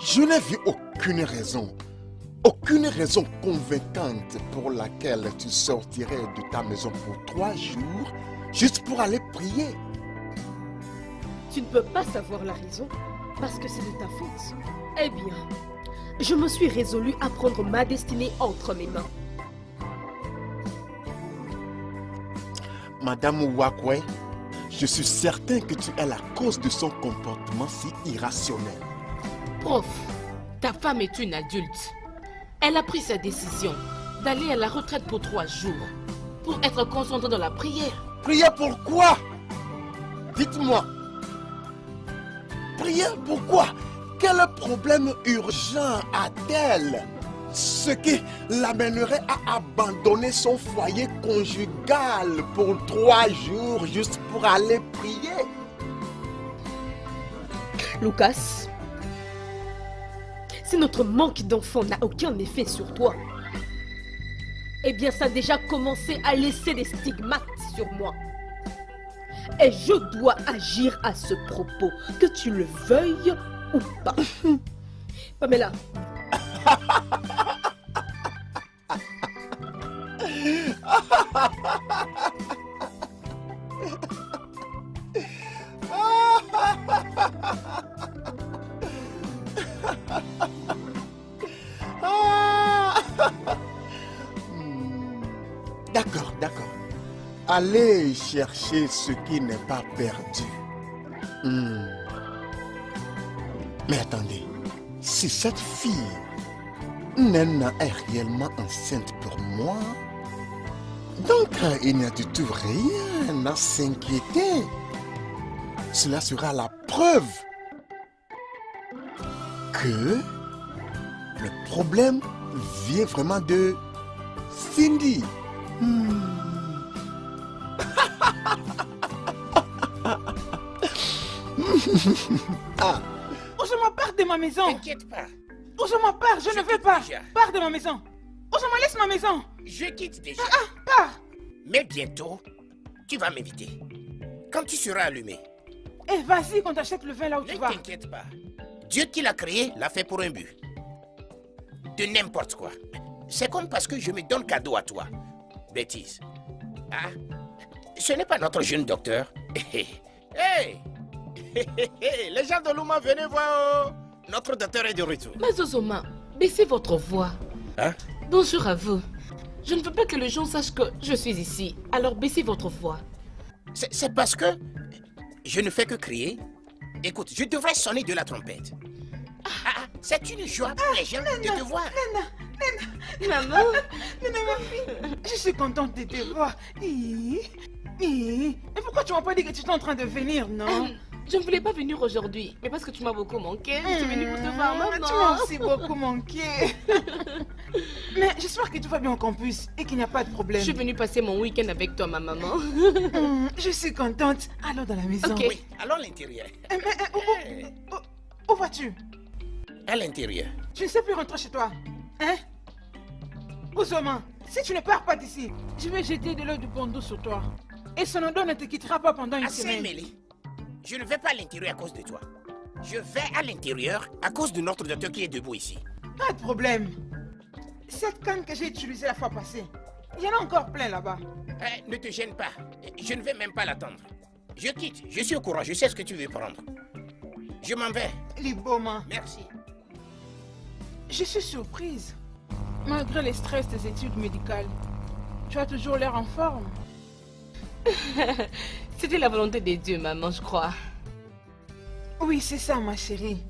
Je n'ai vu aucune raison convaincante pour laquelle tu sortirais de ta maison pour 3 jours juste pour aller prier. Tu ne peux pas savoir la raison parce que c'est de ta faute. Eh bien, je me suis résolue à prendre ma destinée entre mes mains. Madame Wakwe, je suis certain que tu es la cause de son comportement si irrationnel. Prof, ta femme est une adulte. Elle a pris sa décision d'aller à la retraite pour 3 jours pour être concentrée dans la prière. Prier pourquoi? Dites-moi. Prier pourquoi? Quel problème urgent a-t-elle? Ce qui l'amènerait à abandonner son foyer conjugal pour 3 jours juste pour aller prier? Lucas, si notre manque d'enfants n'a aucun effet sur toi, eh bien ça a déjà commencé à laisser des stigmates sur moi. Et je dois agir à ce propos, que tu le veuilles ou pas. Pamela. D'accord, d'accord. Allez chercher ce qui n'est pas perdu. Mais attendez, si cette fille, Nena, est réellement enceinte pour moi, donc il n'y a du tout rien à s'inquiéter. Cela sera la preuve que le problème vient vraiment de Cindy. Ozoma, pars de ma maison. T'inquiète pas. Ozoma, pars, je ne veux quitte pas. déjà. Pars de ma maison. Ozoma, laisse ma maison. Je quitte déjà. Pars. Mais bientôt, tu vas m'inviter. Quand tu seras allumé, Eh, vas-y, qu'on t'achète le vin là où ne tu vas. t'inquiète pas. Dieu qui l'a créé l'a fait pour un but. De n'importe quoi. C'est comme parce que je me donne cadeau à toi. Bêtise. Ah, ce n'est pas notre jeune docteur. Hey! Les gens de Luma, venez voir. Notre docteur est de retour. Mais Ozoma, baissez votre voix. Hein? Bonjour à vous. Je ne veux pas que les gens sachent que je suis ici. Alors baissez votre voix. C'est parce que je ne fais que crier. Écoute, je devrais sonner de la trompette. C'est une joie pour les gens de te voir. Maman, Nena, ma fille, je suis contente de te voir. Mais pourquoi tu m'as pas dit que tu étais en train de venir, non? je ne voulais pas venir aujourd'hui, mais parce que tu m'as beaucoup manqué, je suis venue pour te voir, maman. Tu m'as aussi beaucoup manqué. Mais j'espère que tout va bien au campus et qu'il n'y a pas de problème. Je suis venue passer mon week-end avec toi, ma maman. Je suis contente. Allons dans la maison. Ok. Oui, allons à l'intérieur. Où vas-tu? À l'intérieur. Tu ne sais plus rentrer chez toi. Hein? Ozoma, si tu ne pars pas d'ici, je vais jeter de l'eau du bon d'eau sur toi. Et Sonodo ne te quittera pas pendant une Assez semaine. mêlé. Je ne vais pas à l'intérieur à cause de toi. Je vais à l'intérieur à cause de notre docteur qui est debout ici. Pas de problème. Cette canne que j'ai utilisée la fois passée, il y en a encore plein là-bas. Ne te gêne pas. Je ne vais même pas l'attendre. Je quitte. Je suis au courant. Je sais ce que tu veux prendre. Je m'en vais. Liboma, Merci. je suis surprise. Malgré les stress des études médicales, tu as toujours l'air en forme. C'était la volonté de Dieu, maman, je crois. Oui, c'est ça, ma chérie.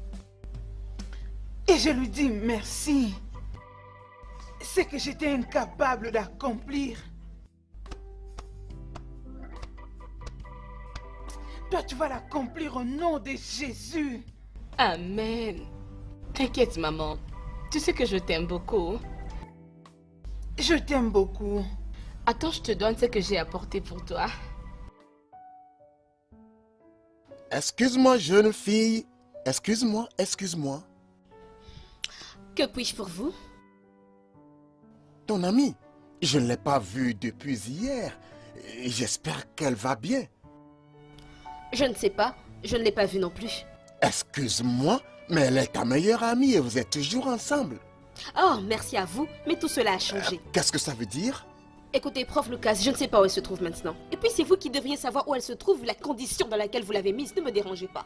Et je lui dis merci. C'est que j'étais incapable d'accomplir. Toi, tu vas l'accomplir au nom de Jésus. Amen. T'inquiète, maman. Tu sais que je t'aime beaucoup. Je t'aime beaucoup. Attends, je te donne ce que j'ai apporté pour toi. Excuse-moi, jeune fille. Excuse-moi. Que puis-je pour vous? Ton amie, je ne l'ai pas vue depuis hier. Et j'espère qu'elle va bien. Je ne sais pas. Je ne l'ai pas vue non plus. Excuse-moi, mais elle est ta meilleure amie et vous êtes toujours ensemble. Oh, merci à vous, mais tout cela a changé. Qu'est-ce que ça veut dire? Écoutez, prof Lucas, je ne sais pas où elle se trouve maintenant. Et puis c'est vous qui devriez savoir où elle se trouve, la condition dans laquelle vous l'avez mise. Ne me dérangez pas.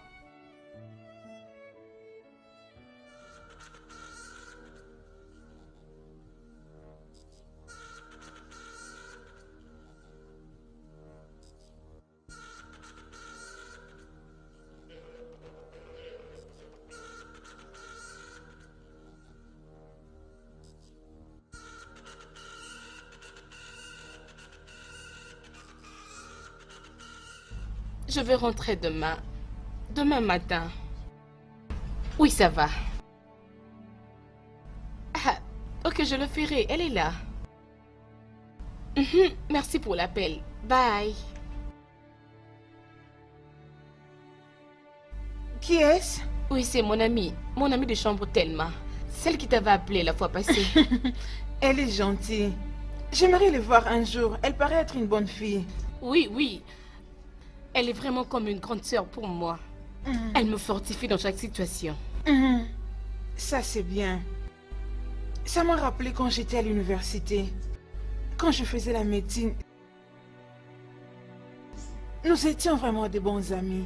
Je vais rentrer demain. Demain matin. Oui, ça va. Ah, ok, je le ferai. Elle est là. Merci pour l'appel. Bye. Qui est-ce? Oui, c'est mon amie. Mon amie de chambre Thelma. Celle qui t'avait appelé la fois passée. Elle est gentille. J'aimerais le voir un jour. Elle paraît être une bonne fille. Oui. Elle est vraiment comme une grande sœur pour moi. Elle me fortifie dans chaque situation. Ça, c'est bien. Ça m'a rappelé quand j'étais à l'université. Quand je faisais la médecine. Nous étions vraiment des bons amis.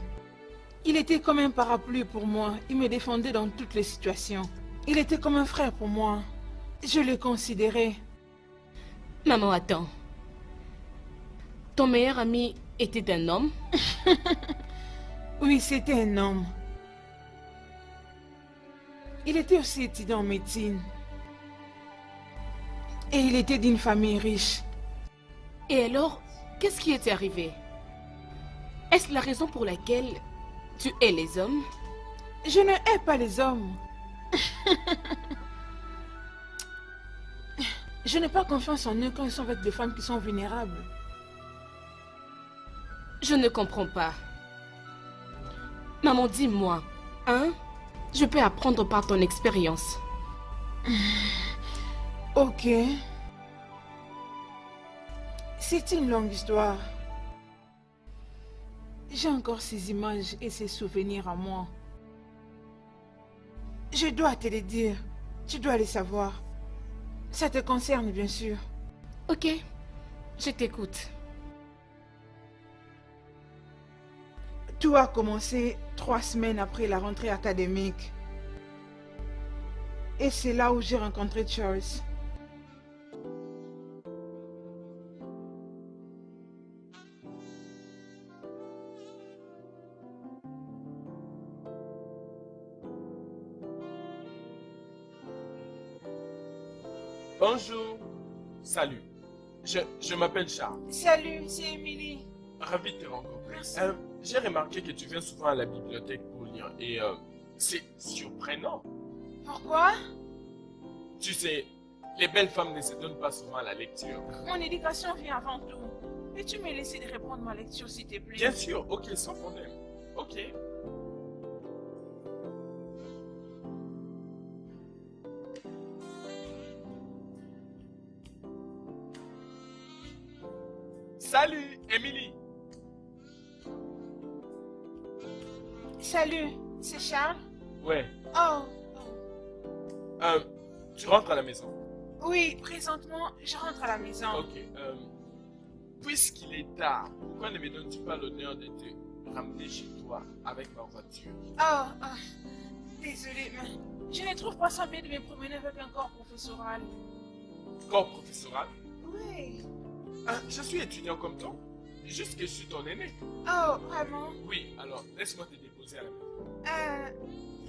Il était comme un parapluie pour moi. Il me défendait dans toutes les situations. Il était comme un frère pour moi. Je le considérais. Maman, attends. Ton meilleur ami était un homme? Oui, c'était un homme. Il était aussi étudiant en médecine. Et il était d'une famille riche. Et alors, qu'est-ce qui était arrivé? Est-ce la raison pour laquelle tu hais les hommes? Je ne hais pas les hommes. Je n'ai pas confiance en eux quand ils sont avec des femmes qui sont vulnérables. Je ne comprends pas. Maman, dis-moi, hein? Je peux apprendre par ton expérience. Ok. C'est une longue histoire. J'ai encore ces images et ces souvenirs à moi. Je dois te les dire. Tu dois les savoir. Ça te concerne, bien sûr. Ok, je t'écoute. Tout a commencé 3 semaines après la rentrée académique. Et c'est là où j'ai rencontré Charles. Bonjour. Salut. Je m'appelle Charles. Salut, c'est Émilie. Ravi de te rencontrer. Merci. J'ai remarqué que tu viens souvent à la bibliothèque pour lire et c'est surprenant. Pourquoi? Tu sais, les belles femmes ne se donnent pas souvent à la lecture. Mon éducation vient avant tout. Peux-tu me laisser de reprendre ma lecture, s'il te plaît? Bien sûr, ok, sans problème. Ok. Salut, Émilie. Salut, c'est Charles? Ouais. Oh, Tu rentres à la maison. oui, présentement, je rentre à la maison. Ok. Puisqu'il est tard, pourquoi ne me donnes-tu pas l'honneur de te ramener chez toi avec ma voiture? Désolée, mais je ne trouve pas ça bien de me promener avec un corps professoral. Corps professoral? Oui. Je suis étudiant comme toi. Juste que je suis ton aîné. Oh, vraiment? Oui, alors laisse-moi te déposer à la maison.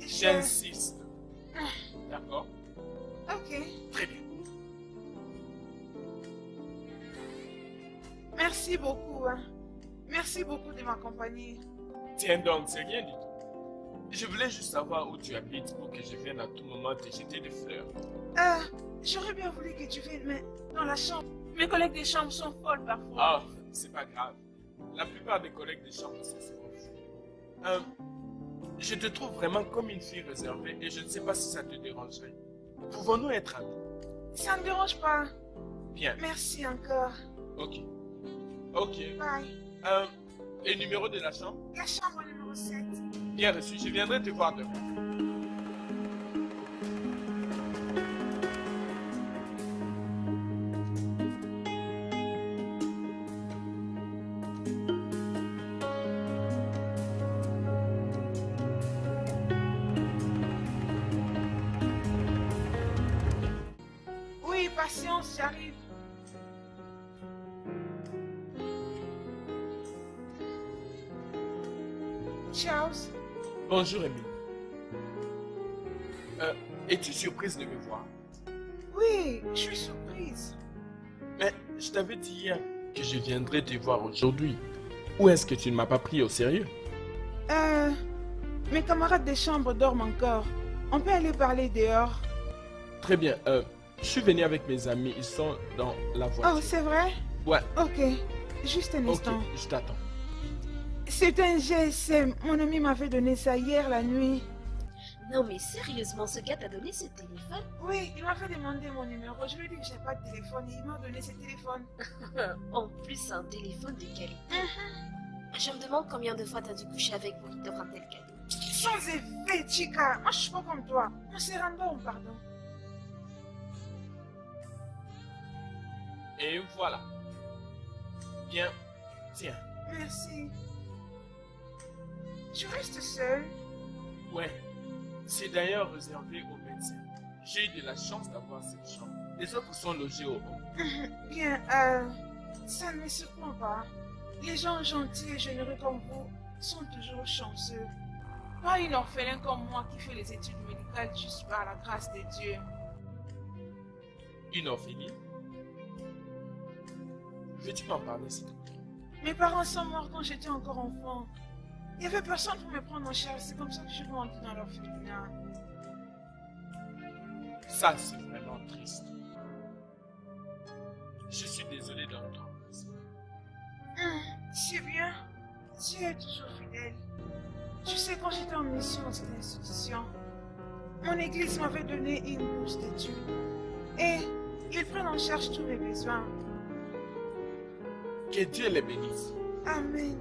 Je... J'insiste. D'accord? Ok. Très bien. Merci beaucoup. Merci beaucoup de m'accompagner. Tiens donc, c'est rien du tout. Je voulais juste savoir où tu habites pour que je vienne à tout moment te jeter des fleurs. J'aurais bien voulu que tu viennes, mais dans la chambre. Mes collègues de chambre sont folles parfois. Ah, c'est pas grave. La plupart des collègues de chambre sont souvent fous. Je te trouve vraiment comme une fille réservée et je ne sais pas si ça te dérangerait. Pouvons-nous être amis? Ça ne me dérange pas. Bien. Merci encore. Ok. Ok. Bye. Et le numéro de la chambre? La chambre numéro 7. Bien reçu. Je viendrai te voir demain. Oui, patience, j'arrive. Charles? Bonjour, Émilie. Es-tu surprise de me voir? Oui, je suis surprise. Mais je t'avais dit hier que je viendrais te voir aujourd'hui. Ou est-ce que tu ne m'as pas pris au sérieux? Mes camarades de chambre dorment encore. On peut aller parler dehors. Très bien. Je suis venu avec mes amis. Ils sont dans la voiture. Oh, c'est vrai? Ouais. Ok, juste un Ok, instant. je t'attends. C'est un GSM. Mon ami m'avait donné ça hier la nuit. Non mais sérieusement, ce gars t'a donné ce téléphone? Oui, il m'avait demandé mon numéro. Je lui ai dit que j'ai pas de téléphone et il m'a donné ce téléphone. En plus, un téléphone de qualité. Je me demande combien de fois t'as dû coucher avec pour qu'il t'offre un tel cadeau. Sans effet, Chica. Moi, je suis pas comme toi. On s'est random, pardon. Et voilà. Bien, tiens. Merci. Tu restes seul? Ouais, c'est d'ailleurs réservé aux médecins. J'ai eu de la chance d'avoir cette chambre. Les autres sont logés au haut. Bien, ça ne me surprend pas. Les gens gentils et généreux comme vous sont toujours chanceux. Pas une orphelin comme moi qui fait les études médicales juste par la grâce de Dieu. Une orpheline. Veux-tu m'en parler, s'il te plaît? Mes parents sont morts quand j'étais encore enfant. Il n'y avait personne pour me prendre en charge. C'est comme ça que je suis grandi dans l'orphelinat. Ça, c'est vraiment triste. Je suis désolé d'entendre ça. C'est bien. Tu es toujours fidèle. Tu sais, quand j'étais en mission dans cette institution, mon église m'avait donné une bourse d'études. Et ils prennent en charge tous mes besoins. Que Dieu les bénisse. Amen.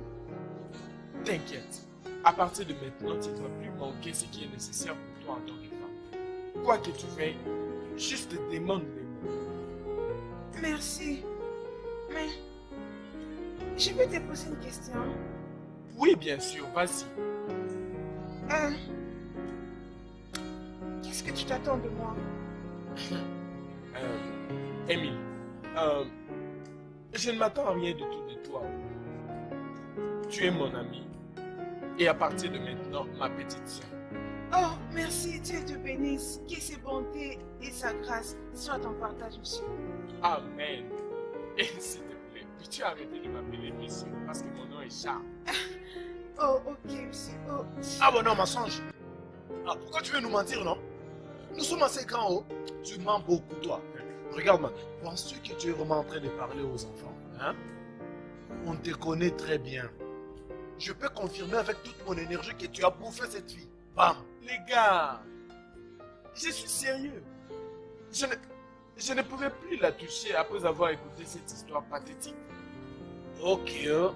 T'inquiète. À partir de maintenant, tu ne dois plus manquer ce qui est nécessaire pour toi en tant que femme. Quoi que tu fais, juste demande les mots. Merci. Mais je peux te poser une question. Oui, bien sûr, vas-y. Qu'est-ce que tu t'attends de moi? Émile, je ne m'attends à rien du tout de toi. Tu es mon ami. Et à partir de maintenant, ma petite soeur. Oh, merci, Dieu te bénisse. Que ses bontés et sa grâce soient en partage, monsieur. Amen. Et s'il te plaît, peux-tu arrêter de m'appeler monsieur parce que mon nom est Charles. Oh, ok, monsieur. Oh. Ah bon, non, mensonge. Ah, pourquoi tu veux nous mentir, non? Nous sommes assez grands, oh. Tu mens beaucoup, toi. Regarde-moi, penses-tu que tu es vraiment en train de parler aux enfants, hein? On te connaît très bien. Je peux confirmer avec toute mon énergie que tu as bouffé cette fille. Bam! Les gars, je suis sérieux. Je ne pouvais plus la toucher après avoir écouté cette histoire pathétique. Ok, oh.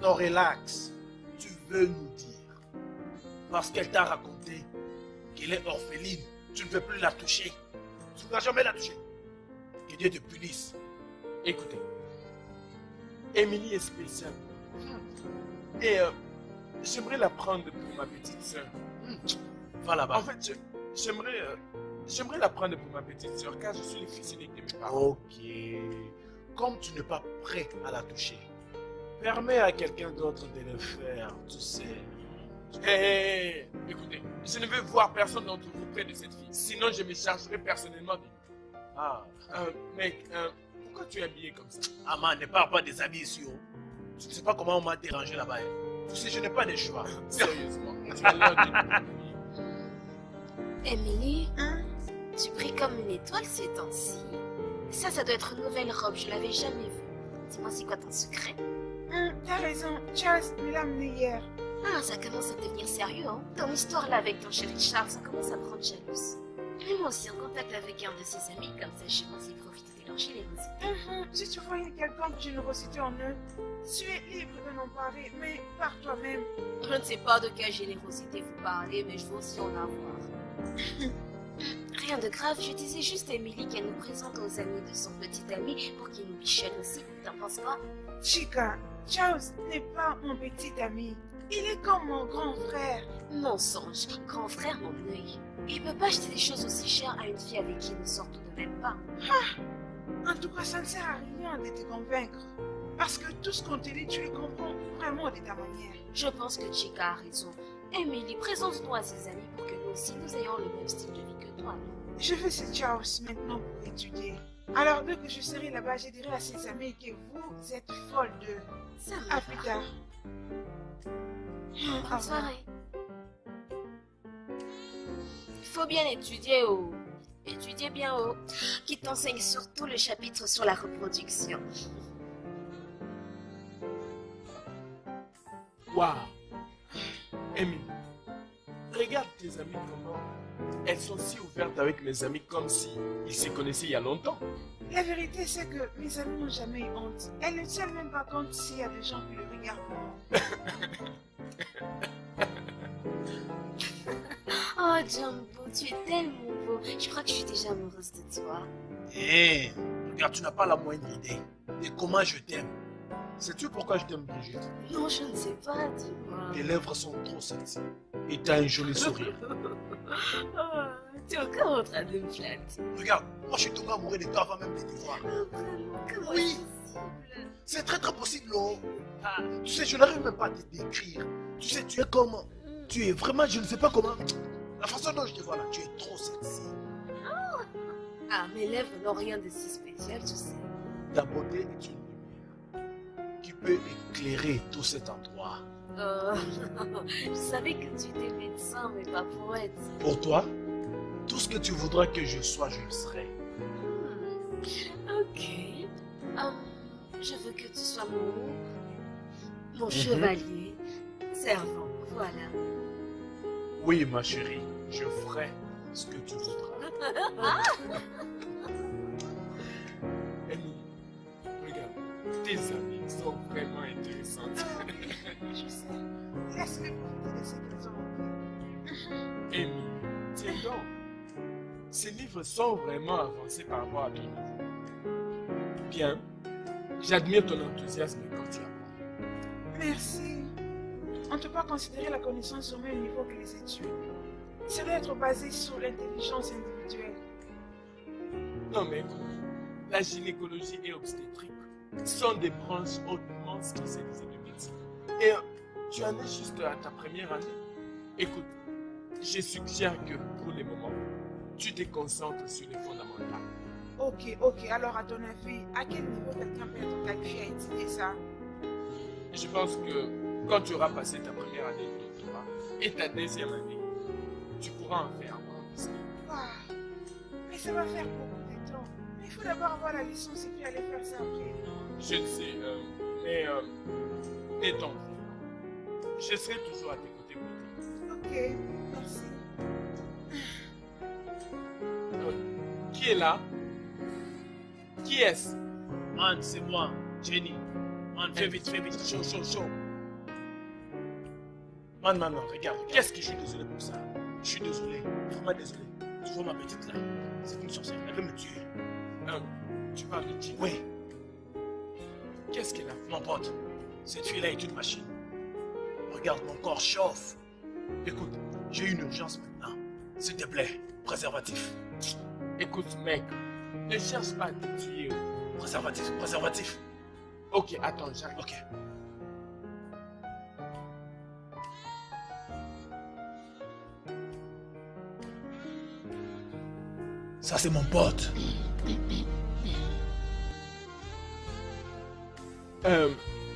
Non, relax. Tu veux nous dire, parce qu'elle t'a raconté qu'elle est orpheline, tu ne veux plus la toucher. Tu ne vas jamais la toucher. Que Dieu te punisse. Écoutez, Émilie est spéciale. Et j'aimerais la prendre pour ma petite soeur. Va là-bas. En fait, j'aimerais la prendre pour ma petite soeur car je suis le fils unique de mes parents. Ok. Comme tu n'es pas prêt à la toucher, permets à quelqu'un d'autre de le faire, tu sais. Hé, écoutez, je ne veux voir personne d'entre vous près de cette fille. Sinon, je me chargerai personnellement de lui. Ah, Mec, pourquoi tu es habillé comme ça? Aman, ne parle pas des amis ici. Oh. Tu ne sais pas comment on m'a dérangé là-bas. Hein. Tu sais, je n'ai pas de choix. Sérieusement, tu as l'air d'une... Emily, tu brilles comme une étoile ces temps-ci. Ça doit être une nouvelle robe, je l'avais jamais vue. Dis-moi, c'est quoi ton secret? T'as raison, Charles me l'a amené hier. Ah, ça commence à devenir sérieux, hein. Ton histoire là avec ton chéri Charles, ça commence à me rendre jalouse. Mets-moi aussi en contact avec un de ses amis, comme ça je vais aussi profiter de leur générosité. Si tu vois une quelconque générosité en eux, tu es libre de n'en parler, mais par toi-même. Je ne sais pas de quelle générosité vous parlez, mais je veux aussi en avoir. Rien de grave, je disais juste à Emily qu'elle nous présente aux amis de son petit ami pour qu'il nous bichonne aussi. T'en penses quoi? Chica, Charles n'est pas mon petit ami. Il est comme mon grand frère. Mensonge, grand frère, mon œil. Il peut pas acheter des choses aussi chères à une fille avec qui nous sortons de même pas. En tout cas, ça ne sert à rien de te convaincre. Parce que tout ce qu'on te dit, tu le comprends vraiment de ta manière. Je pense que Chica a raison. Emily, présente-nous à ses amis pour que nous aussi nous ayons le même style de vie que toi. Je vais chez Charles maintenant pour étudier. Alors, dès que je serai là-bas, je dirai à ses amis que vous êtes folle d'eux. Ça me À va. plus tard. Bonne soirée. Il faut bien étudier, oh. Étudier bien, oh. Qui t'enseigne surtout le chapitre sur la reproduction. Waouh! Emily, regarde tes amis comment elles sont si ouvertes avec mes amis comme si ils se connaissaient il y a longtemps. La vérité, c'est que mes amis n'ont jamais eu honte. Elles ne tiennent même pas compte s'il y a des gens qui le regardent. Oh, Jumbo, tu es tellement beau. Je crois que je suis déjà amoureuse de toi. Hé, regarde, tu n'as pas la moindre idée de comment je t'aime. Sais-tu pourquoi je t'aime, Brigitte? Non, je ne sais pas, dis-moi. Tes lèvres sont trop sexy. Et tu as un joli sourire. Oh, tu es encore en train de me flatter. Regarde, moi je suis tombé amoureux de toi avant même de te voir. Oh, vraiment, comment Oui. c'est possible? C'est très très possible, oh. Ah, tu sais, je n'arrive même pas à te décrire. Tu sais, tu es comment? Tu es vraiment, je ne sais pas comment. La façon dont je te vois là, tu es trop sexy. Ah, mes lèvres n'ont rien de si spécial, tu sais. Ta beauté est une lumière qui peut éclairer tout cet endroit. Oh, je savais que tu étais médecin, mais pas poète. Pour toi, tout ce que tu voudras que je sois, je le serai. Ok. Je veux que tu sois mon chevalier, servant, voilà. Oui, ma chérie, je ferai ce que tu voudras. Emily, regarde, tes amis sont vraiment intéressantes. Je sais. Laisse-les profiter de ce qu'ils ont. Emily, tiens donc. Ces livres sont vraiment avancés par rapport à ton niveau. Bien, j'admire ton enthousiasme quand tu apprends. Merci. On ne peut pas considérer la connaissance au même niveau que les études. Ça doit être basé sur l'intelligence individuelle. Non mais écoute, la gynécologie et obstétrique sont des branches hautement spécialisées de médecine. Et tu en es juste à ta première année. Écoute, je suggère que pour le moment, tu te concentres sur les fondamentales. Ok. Alors, à ton avis, à quel niveau quelqu'un peut être qualifié à étudier ça? Je pense que quand tu auras passé ta première année de doctorat et ta deuxième année, tu pourras en faire un business. Ah, mais ça va faire beaucoup de temps. Mais il faut d'abord avoir la licence et puis aller faire ça après. Je le sais, mais n'aie ton vie. Je serai toujours à tes côtés pour t'aider. Ok, merci. Qui est là? Qui est-ce? Man, c'est moi, Jenny. Man, fais vite, chaud. Man, regarde. Qu'est-ce que je suis désolé pour ça? Je suis désolé, vraiment désolé. Tu vois ma petite là? C'est une sorcière, elle veut me tuer. Tu parles de qui? Oui, Qu'est-ce qu'elle a fait? mon pote, cette fille-là est une machine. Regarde, mon corps chauffe. Écoute, j'ai une urgence maintenant. S'il te plaît, préservatif. Écoute, mec, ne cherche pas à te tuer. Préservatif. Ok, attends, j'arrive. Ok. Ça, c'est mon pote.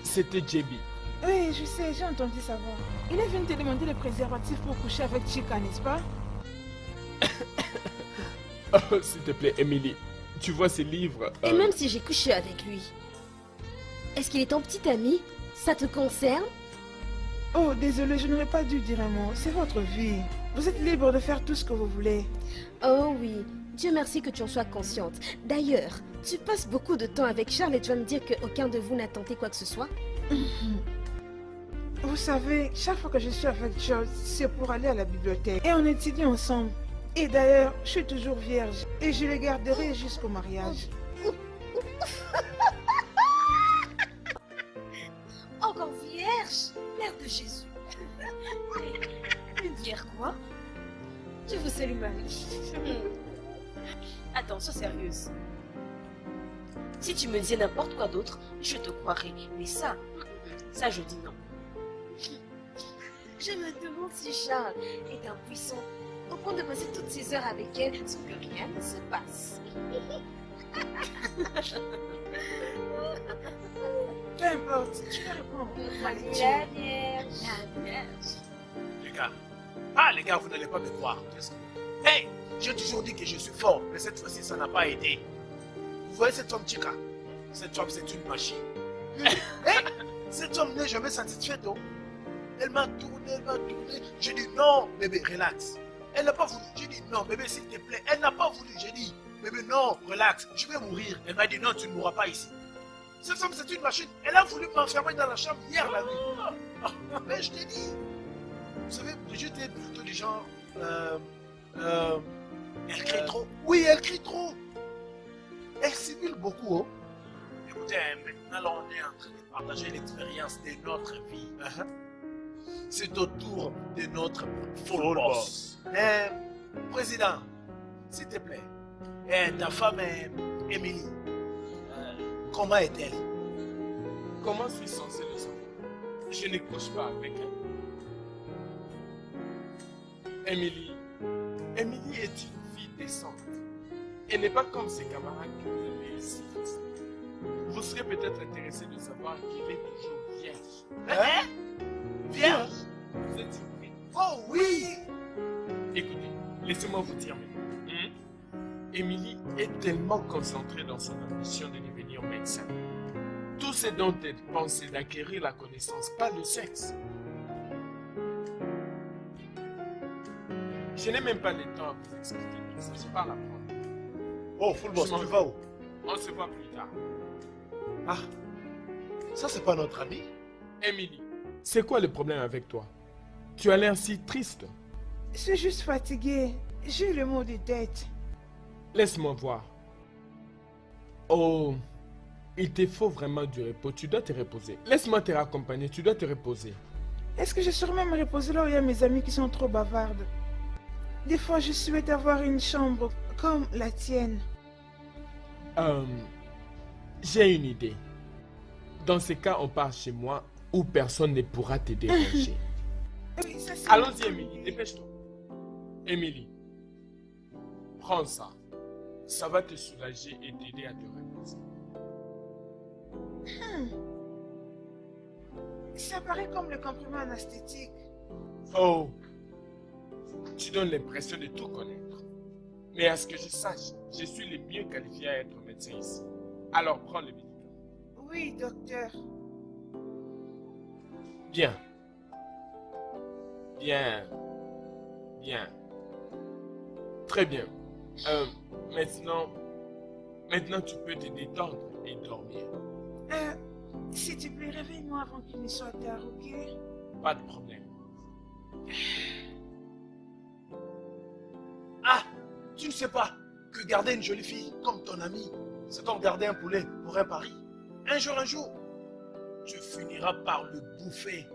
C'était JB. Oui, je sais, j'ai entendu savoir. Il est venu te demander le préservatif pour coucher avec Chica, n'est-ce pas? Oh, s'il te plaît, Emily, tu vois ces livres. Et même si j'ai couché avec lui, est-ce qu'il est ton petit ami? Ça te concerne? Oh, désolé, je n'aurais pas dû dire un mot. C'est votre vie. Vous êtes libre de faire tout ce que vous voulez. Oh oui, Dieu merci que tu en sois consciente. D'ailleurs, tu passes beaucoup de temps avec Charles et tu vas me dire qu'aucun de vous n'a tenté quoi que ce soit? Vous savez, chaque fois que je suis avec George, c'est pour aller à la bibliothèque. Et on étudie ensemble. Et d'ailleurs, je suis toujours vierge. Et je le garderai jusqu'au mariage. Encore vierge? Mère de Jésus. Une vierge quoi? Je vous salue Marie. Attends, sois sérieuse. Si tu me disais n'importe quoi d'autre, je te croirais. Mais ça je dis non. Je me demande si Charles est impuissant au point de passer toutes ces heures avec elle sans que rien ne se passe. Peu importe, tu peux répondre. La vierge. La vierge. Les gars, vous n'allez pas me croire. Hey, j'ai toujours dit que je suis fort, mais cette fois-ci, ça n'a pas aidé. Vous voyez cette femme Chica? Cette femme, c'est une machine. Hey, cette femme n'est jamais satisfaite. Oh. Elle m'a tourné. J'ai dit non, bébé, relax. Elle n'a pas voulu. J'ai dit non, bébé, s'il te plaît. Elle n'a pas voulu. J'ai dit, Mais non, relax, je vais mourir. Elle m'a dit non, tu ne mourras pas ici. Cette femme, c'est une machine. Elle a voulu m'enfermer dans la chambre hier la nuit. Mais je t'ai dit. Vous savez, Brigitte est plutôt du genre... elle crie trop. Oui, elle crie trop. Elle simule beaucoup. Oh. Écoutez, maintenant, on est en train de partager l'expérience de notre vie. C'est au tour de notre full boss. Président, s'il te plaît, ta femme, Émilie, comment est-elle? Comment suis-je censé le savoir? Je ne couche pas avec elle. Émilie est une fille décente. Elle n'est pas comme ses camarades que vous avez ici. Vous serez peut-être intéressé de savoir qu'elle est toujours vierge. Vierge? Vous êtes surpris? Oh oui! Écoutez, laissez-moi vous dire maintenant. Émilie est tellement concentrée dans son ambition de devenir médecin. Tout ce dont elle pense, c'est d'acquérir la connaissance, pas le sexe. Je n'ai même pas le temps à vous expliquer tout ça, je parle à prendre. Oh, full boss, tu vas où? On se voit plus tard. Ah, ça c'est pas notre ami? Émilie, c'est quoi le problème avec toi? Tu as l'air si triste. Je suis juste fatiguée. J'ai le mot de tête. Laisse-moi voir. Oh, il te faut vraiment du repos. Tu dois te reposer. Laisse-moi te raccompagner. Tu dois te reposer. Est-ce que je saurais me reposer là où il y a mes amis qui sont trop bavardes? Des fois, je souhaite avoir une chambre comme la tienne. J'ai une idée. Dans ce cas, on part chez moi où personne ne pourra te déranger. Oui, ça c'est... Allons-y, Émilie. Dépêche-toi. Émilie, prends ça. Ça va te soulager et t'aider à te reposer. Ça paraît comme le comprimé anesthétique. Oh, tu donnes l'impression de tout connaître. Mais à ce que je sache, je suis le mieux qualifié à être médecin ici. Alors prends le médicament. Oui, docteur. Bien. Bien. Bien. Très bien. Maintenant tu peux te détendre et dormir. S'il te plaît, réveille-moi avant qu'il ne soit tard, ok? Pas de problème. Ah, tu ne sais pas que garder une jolie fille comme ton amie, c'est comme garder un poulet pour un pari. Un jour, tu finiras par le bouffer.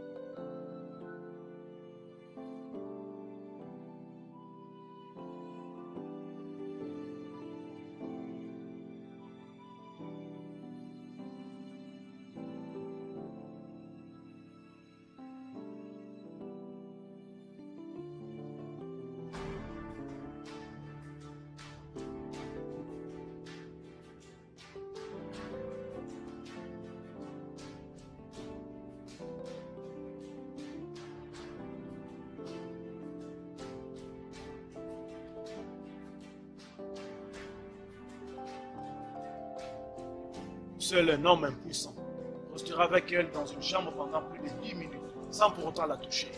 Seul un homme impuissant restera avec elle dans une chambre pendant plus de 10 minutes, sans pour autant la toucher.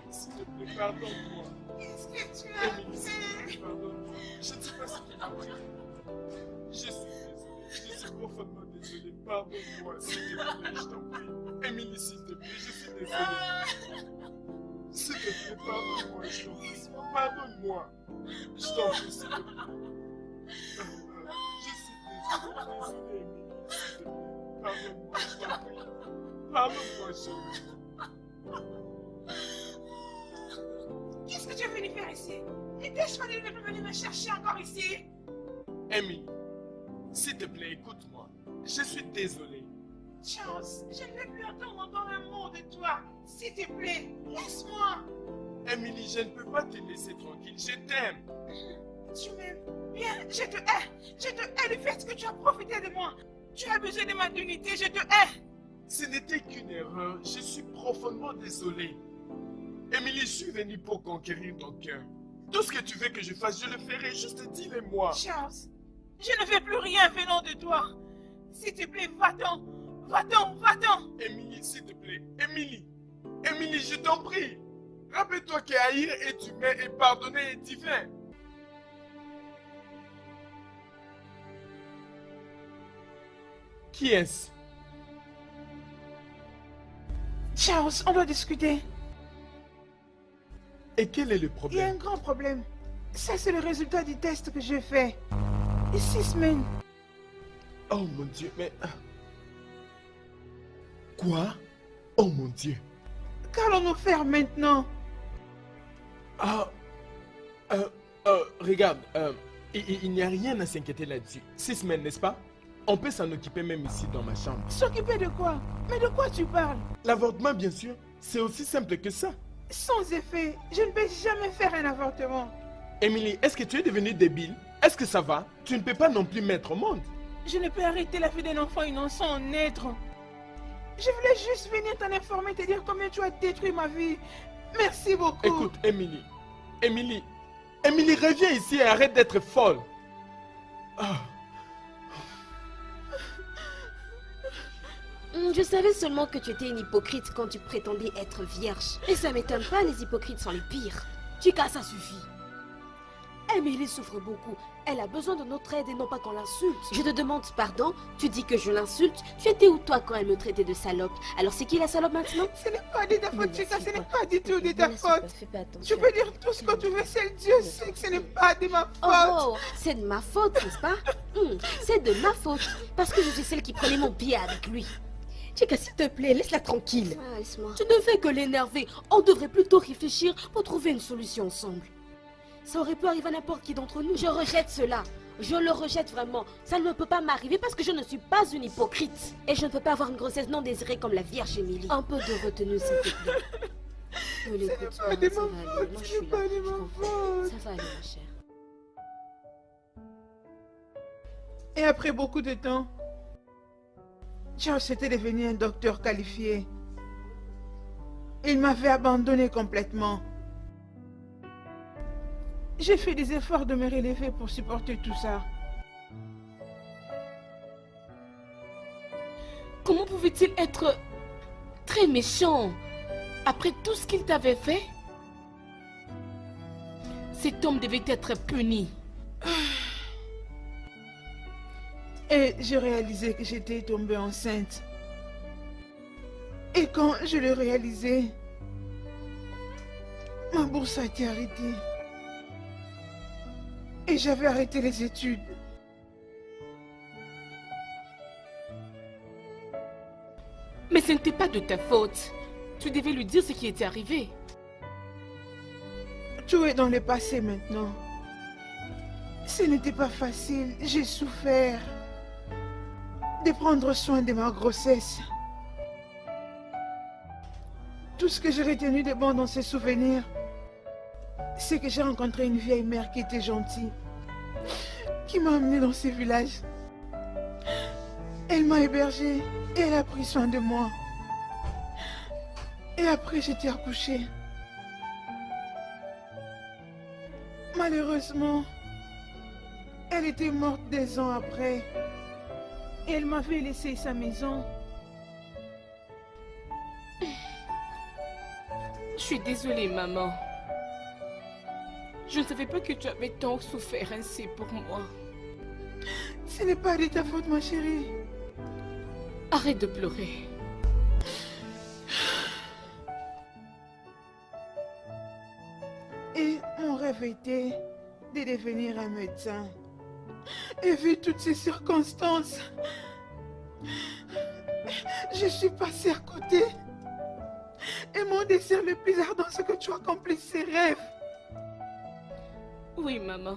S'il te plaît, pardonne-moi. Qu'est-ce que tu as Émilie, s'il te plaît, pardonne-moi. Je ne sais pas ce qui m'a pris. Je suis désolé. Je suis profondément désolé. Pardonne-moi, s'il te plaît, je t'en prie. Émilie, s'il te plaît, je suis désolé. S'il te plaît, pardonne-moi, je t'en prie. Pardonne-moi. Je t'en prie, s'il te plaît. Je suis désolé, Émilie, s'il te plaît. Pardonne-moi, je t'en prie. Pardonne-moi, chérie. Qu'est-ce que tu es venu faire ici? Et t'es-je de venir me chercher encore ici? Émilie, s'il te plaît, écoute-moi. Je suis désolé. Charles, je ne vais plus entendre encore un mot de toi. S'il te plaît, laisse-moi. Émilie, je ne peux pas te laisser tranquille. Je t'aime. Tu m'aimes bien, je te hais. Je te hais du fait que tu as profité de moi. Tu as abusé de ma dignité, je te hais. Ce n'était qu'une erreur. Je suis profondément désolé. Émilie, je suis venu pour conquérir ton cœur. Tout ce que tu veux que je fasse, je le ferai. Juste dis-le-moi. Charles, je ne veux plus rien venant de toi. S'il te plaît, va-t'en. Va-t'en, va-t'en. Émilie, s'il te plaît. Émilie. Émilie, je t'en prie. Rappelle-toi que haïr est humain et pardonner est divin. Qui est-ce? Charles, on doit discuter. Et quel est le Il y a un problème? grand problème. Ça, c'est le résultat du test que j'ai fait. Et 6 semaines. Oh mon Dieu, mais... Quoi? Oh mon Dieu. Qu'allons-nous faire maintenant? Ah... regarde, il n'y a rien à s'inquiéter là-dessus. 6 semaines, n'est-ce pas? On peut s'en occuper même ici dans ma chambre. S'occuper de quoi? Mais de quoi tu parles? L'avortement, bien sûr, c'est aussi simple que ça. Sans effet, je ne vais jamais faire un avortement. Émilie, est-ce que tu es devenue débile? Est-ce que ça va? Tu ne peux pas non plus mettre au monde. Je ne peux arrêter la vie d'un enfant innocent en naître. Je voulais juste venir t'en informer, te dire combien tu as détruit ma vie. Merci beaucoup. Écoute, Émilie. Émilie, reviens ici et arrête d'être folle. Ah. Je savais seulement que tu étais une hypocrite quand tu prétendais être vierge. Et ça m'étonne pas, les hypocrites sont les pires. Chica, ça suffit. Emily souffre beaucoup. Elle a besoin de notre aide et non pas qu'on l'insulte. Je te demande pardon, tu dis que je l'insulte. Tu étais où toi quand elle me traitait de salope? Alors c'est qui la salope maintenant? Ce n'est pas de ta faute, Chica, ce n'est pas du tout de Ne ta me suis pas, faute. fais pas attention. Tu peux dire tout ce que tu veux, seul Dieu sait que ce n'est pas de ma faute. Oh, c'est de ma faute, n'est-ce pas? C'est de ma faute. Parce que je suis celle qui prenait mon pied avec lui. Chica, s'il te plaît, laisse-la tranquille. Ah, laisse-moi. Tu ne fais que l'énerver. On devrait plutôt réfléchir pour trouver une solution ensemble. Ça aurait pu arriver à n'importe qui d'entre nous. Je rejette cela. Je le rejette vraiment. Ça ne peut pas m'arriver parce que je ne suis pas une hypocrite. Et je ne peux pas avoir une grossesse non désirée comme la Vierge Émilie. Un peu de retenue, s'il te plaît. Ne l'écoute Ce n'est pas de ça ma va aller. faute, Moi, je ce suis n'est là. pas de Je ma comprends. faute. Ça va aller, ma chère. Et après beaucoup de temps, Charles était devenu un docteur qualifié. Il m'avait abandonné complètement. J'ai fait des efforts de me relever pour supporter tout ça. Comment pouvait-il être très méchant après tout ce qu'il t'avait fait? Cet homme devait être puni. Et j'ai réalisé que j'étais tombée enceinte. Et quand je l'ai réalisé, ma bourse a été arrêtée. Et j'avais arrêté les études. Mais ce n'était pas de ta faute. Tu devais lui dire ce qui était arrivé. Tout est dans le passé maintenant. Ce n'était pas facile. J'ai souffert de prendre soin de ma grossesse. Tout ce que j'ai retenu de bon dans ces souvenirs, c'est que j'ai rencontré une vieille mère qui était gentille, qui m'a amenée dans ce village. Elle m'a hébergée et elle a pris soin de moi. Et après, j'étais accouchée. Malheureusement, elle était morte 2 ans après. Et elle m'avait laissé sa maison. Je suis désolée, maman. Je ne savais pas que tu avais tant souffert ainsi pour moi. Ce n'est pas de ta faute, ma chérie. Arrête de pleurer. Et mon rêve était de devenir un médecin. Et vu toutes ces circonstances, je suis passée à côté. Et mon désir le plus ardent, c'est que tu accomplisses ces rêves. Oui, maman.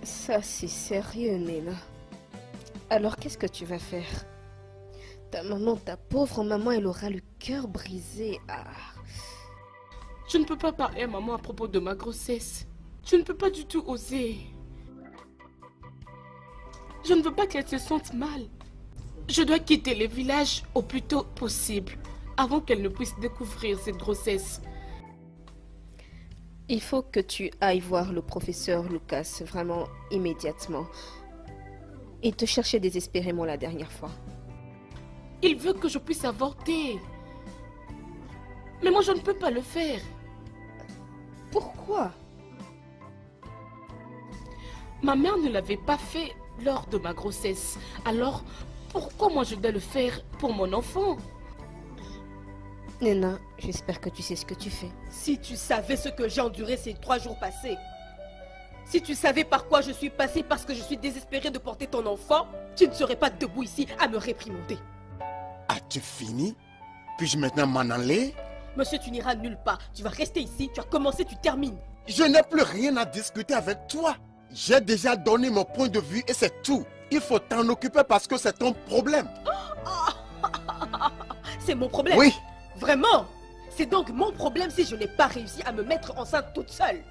Ça, c'est sérieux, Nena. Alors, qu'est-ce que tu vas faire? Ta maman, ta pauvre maman, elle aura le cœur brisé. Ah. Je ne peux pas parler à maman à propos de ma grossesse. Je ne peux pas du tout oser. Je ne veux pas qu'elle se sente mal. Je dois quitter le village au plus tôt possible, avant qu'elle ne puisse découvrir cette grossesse. Il faut que tu ailles voir le professeur Lucas, vraiment immédiatement. Il te cherchait désespérément la dernière fois. Il veut que je puisse avorter. Mais moi, je ne peux pas le faire. Pourquoi? Ma mère ne l'avait pas fait lors de ma grossesse. Alors, pourquoi moi je dois le faire pour mon enfant? Nena, j'espère que tu sais ce que tu fais. Si tu savais ce que j'ai enduré ces 3 jours passés, si tu savais par quoi je suis passée parce que je suis désespérée de porter ton enfant, tu ne serais pas debout ici à me réprimander. As-tu fini? Puis-je maintenant m'en aller? Monsieur, tu n'iras nulle part. Tu vas rester ici, tu as commencé, tu termines. Je n'ai plus rien à discuter avec toi. J'ai déjà donné mon point de vue et c'est tout. Il faut t'en occuper parce que c'est ton problème. C'est mon problème. Oui. Vraiment? C'est donc mon problème si je n'ai pas réussi à me mettre enceinte toute seule.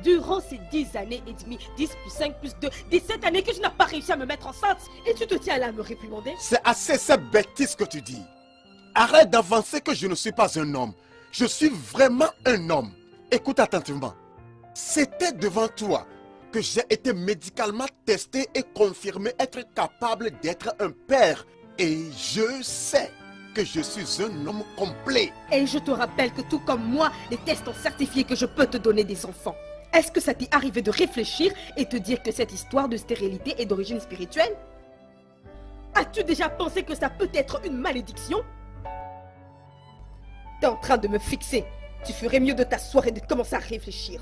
Durant ces 10 années et demie, 10 plus 5 plus 2, 17 années que je n'ai pas réussi à me mettre enceinte, et tu te tiens là à me réprimander? C'est assez cette bêtise que tu dis. Arrête d'avancer que je ne suis pas un homme. Je suis vraiment un homme. Écoute attentivement. C'était devant toi que j'ai été médicalement testé et confirmé être capable d'être un père. Et je sais que je suis un homme complet. Et je te rappelle que tout comme moi, les tests ont certifié que je peux te donner des enfants. Est-ce que ça t'est arrivé de réfléchir et te dire que cette histoire de stérilité est d'origine spirituelle? As-tu déjà pensé que ça peut être une malédiction? T'es en train de me fixer. Tu ferais mieux de t'asseoir et de commencer à réfléchir.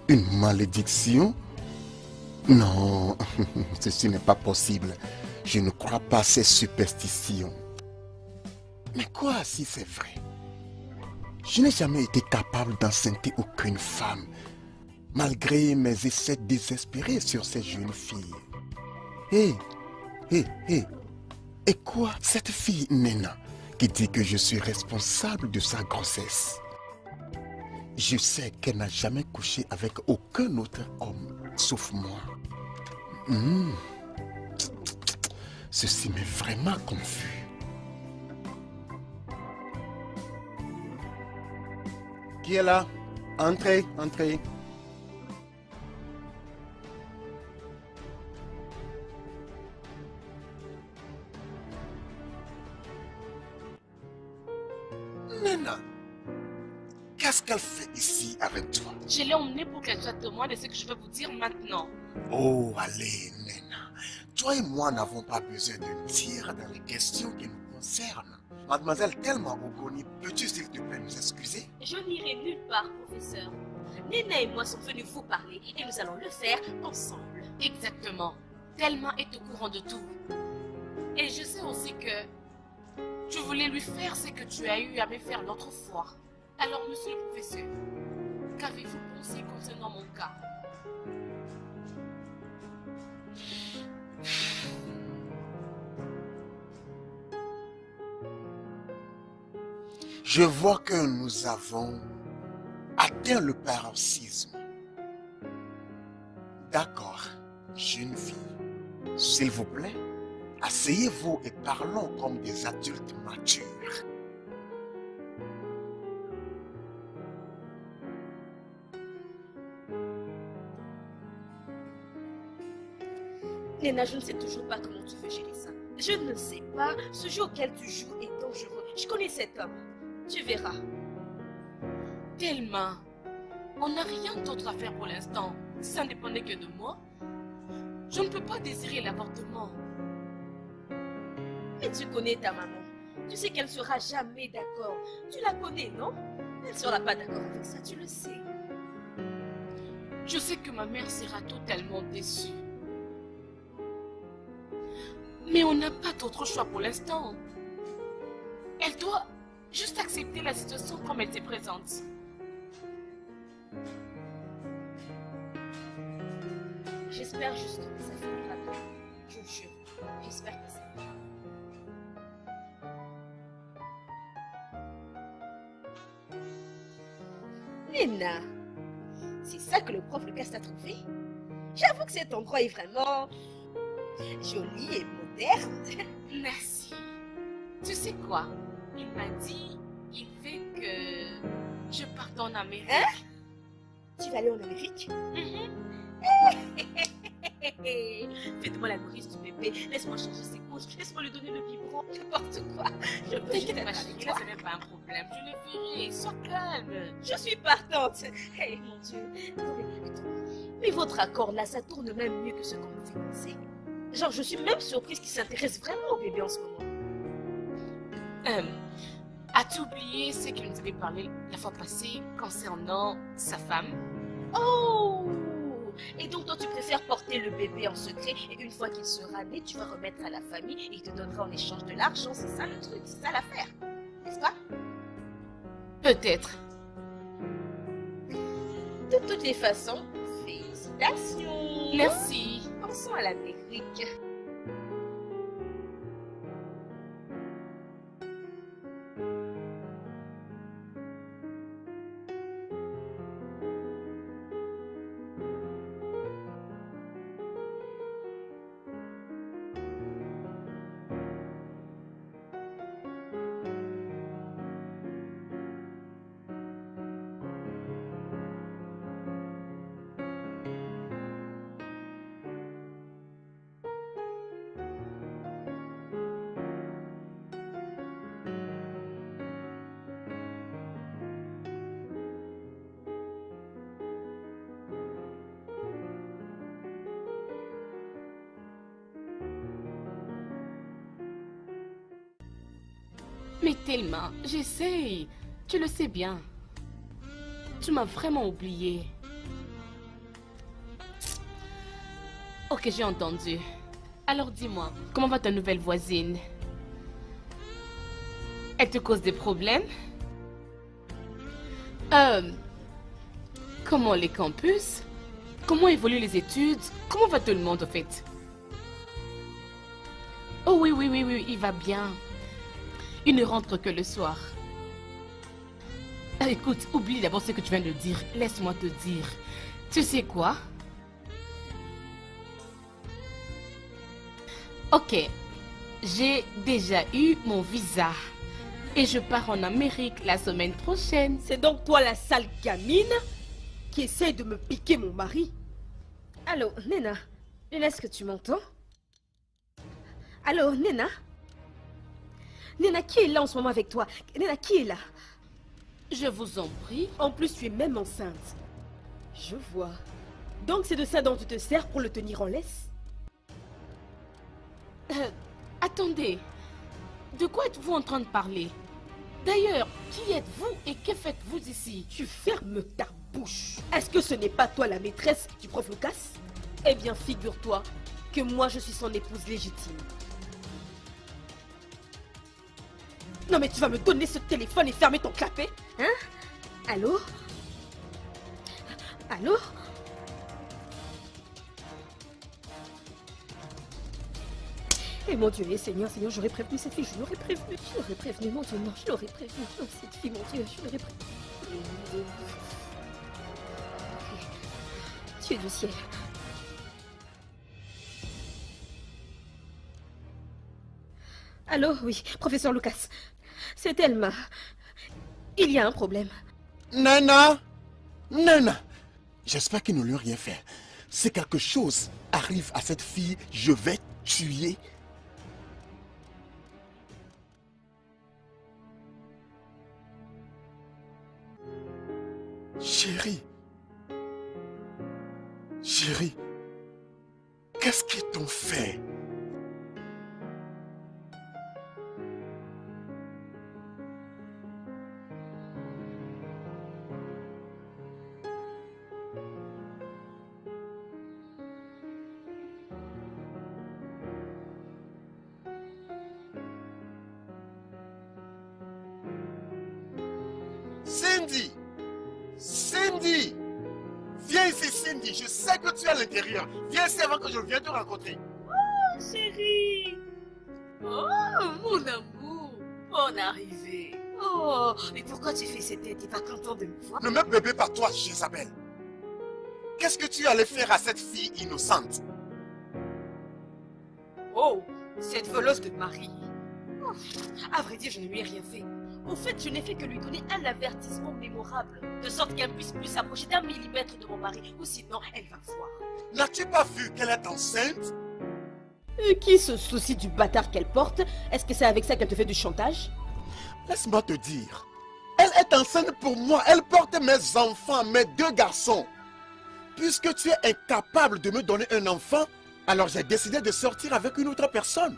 Une malédiction? Non, ceci n'est pas possible. Je ne crois pas à ces superstitions. Mais quoi si c'est vrai? Je n'ai jamais été capable d'enceinte aucune femme, malgré mes essais désespérés sur ces jeunes filles. Hé. Et quoi, cette fille Nena, qui dit que je suis responsable de sa grossesse? Je sais qu'elle n'a jamais couché avec aucun autre homme, sauf moi. Ceci m'est vraiment confus. Qui est là? Entrez, entrez. Nena, qu'est-ce qu'elle fait ici avec toi? Je l'ai emmenée pour qu'elle soit témoin de ce que je vais vous dire maintenant. Oh, allez, Nena. Toi et moi n'avons pas besoin de dire dans les questions qui nous concernent. Mademoiselle Thelma Ogoni, peux-tu s'il te plaît nous excuser? Je n'irai nulle part, professeur. Nena et moi sommes venus vous parler et nous allons le faire ensemble. Exactement. Thelma est au courant de tout. Et je sais aussi que tu voulais lui faire ce que tu as eu à me faire l'autre fois. Alors, monsieur le professeur, qu'avez-vous pensé concernant mon cas? Je vois que nous avons atteint le paroxysme. D'accord, jeune fille, s'il vous plaît, asseyez-vous et parlons comme des adultes matures. Nena, je ne sais toujours pas comment tu veux gérer ça. Je ne sais pas. Ce jeu auquel tu joues est dangereux. Je connais cet homme. Tu verras. Thelma, on n'a rien d'autre à faire pour l'instant. Si ça ne dépendait que de moi, je ne peux pas désirer l'avortement. Mais tu connais ta maman. Tu sais qu'elle ne sera jamais d'accord. Tu la connais, non? Elle ne sera pas d'accord avec ça, tu le sais. Je sais que ma mère sera totalement déçue. Mais on n'a pas d'autre choix pour l'instant. Elle doit Juste accepter la situation comme elle se présente. J'espère juste que ça finira bien. Je le jure. J'espère que ça va. Nena, c'est ça que le prof Lucas t'a trouvé? J'avoue que cet endroit est vraiment joli et moderne. Merci. Tu sais quoi? Il m'a dit, il veut que je parte en Amérique. Hein? Tu vas aller en Amérique? Faites-moi la nourrice du bébé. Laisse-moi changer ses couches. Laisse-moi lui donner le biberon. N'importe quoi. Je veux juste T'inquiète être pas, avec chérie. toi. Là, ce n'est pas un problème. Je le ferai. Sois calme. Je suis partante. Hey, mon Dieu. Non, mais, attends. Mais votre accord là, ça tourne même mieux que ce qu'on me fait penser. Genre, je suis même surprise qu'il s'intéresse vraiment au bébé en ce moment. As-tu oublié ce qu'il nous avait parlé la fois passée concernant sa femme? Oh! Et donc, toi, tu préfères porter le bébé en secret et une fois qu'il sera né, tu vas remettre à la famille et il te donnera en échange de l'argent. C'est ça le truc, c'est ça l'affaire. N'est-ce pas? Peut-être. De toutes les façons, félicitations! Merci. Pensons à l'Amérique. Mais tellement, j'essaye. Tu le sais bien. Tu m'as vraiment oublié. Ok, j'ai entendu. Alors dis-moi, comment va ta nouvelle voisine? Elle te cause des problèmes? Comment les campus? Comment évoluent les études? Comment va tout le monde au fait? Oh oui, oui, oui, oui, il va bien. Il ne rentre que le soir. Ah, écoute, oublie d'abord ce que tu viens de dire. Laisse-moi te dire. Tu sais quoi? Ok, j'ai déjà eu mon visa. Et je pars en Amérique la semaine prochaine. C'est donc toi la sale gamine qui essaye de me piquer mon mari? Allô, Nena? Nena, est-ce que tu m'entends? Allô, Nena? Nena, qui est là en ce moment avec toi? Nena, qui est là? Je vous en prie. En plus, tu es même enceinte. Je vois. Donc c'est de ça dont tu te sers pour le tenir en laisse? Attendez. De quoi êtes-vous en train de parler? D'ailleurs, qui êtes-vous et que faites-vous ici? Tu fermes ta bouche. Est-ce que ce n'est pas toi la maîtresse du prof Lucas? Eh bien, figure-toi que moi, je suis son épouse légitime. Non mais tu vas me donner ce téléphone et fermer ton clapet? Hein? Allô? Allô? Eh mon Dieu, Seigneur, Seigneur, j'aurais prévenu cette fille, je l'aurais prévenu, mon Dieu, non, je l'aurais prévenu, non, cette fille, mon Dieu, je l'aurais prévenu. Dieu du ciel. Allô, oui, professeur Lucas, c'est Elma. Il y a un problème. Nana! Nana! J'espère qu'ils ne lui ont rien fait. Si quelque chose arrive à cette fille, je vais tuer. Chérie. Chérie. Qu'est-ce qu'ils t'ont fait? Cindy! Cindy! Viens ici, Cindy. Je sais que tu es à l'intérieur. Viens ici avant que je vienne te rencontrer. Chérie. Oh, mon amour. On est arrivé. Oh, mais pourquoi tu fais cette tête? T'es pas content de me voir? Ne me bébé pas toi, Jézabel. Qu'est-ce que tu allais faire à cette fille innocente? Oh, cette voleuse de mari. Oh, à vrai dire, je ne lui ai rien fait. Au fait, je n'ai fait que lui donner un avertissement mémorable, de sorte qu'elle puisse plus s'approcher d'un millimètre de mon mari, ou sinon elle va voir. N'as-tu pas vu qu'elle est enceinte? Qui se soucie du bâtard qu'elle porte? Est-ce que c'est avec ça qu'elle te fait du chantage? Laisse-moi te dire. Elle est enceinte pour moi. Elle porte mes enfants, mes 2 garçons. Puisque tu es incapable de me donner un enfant, alors j'ai décidé de sortir avec une autre personne.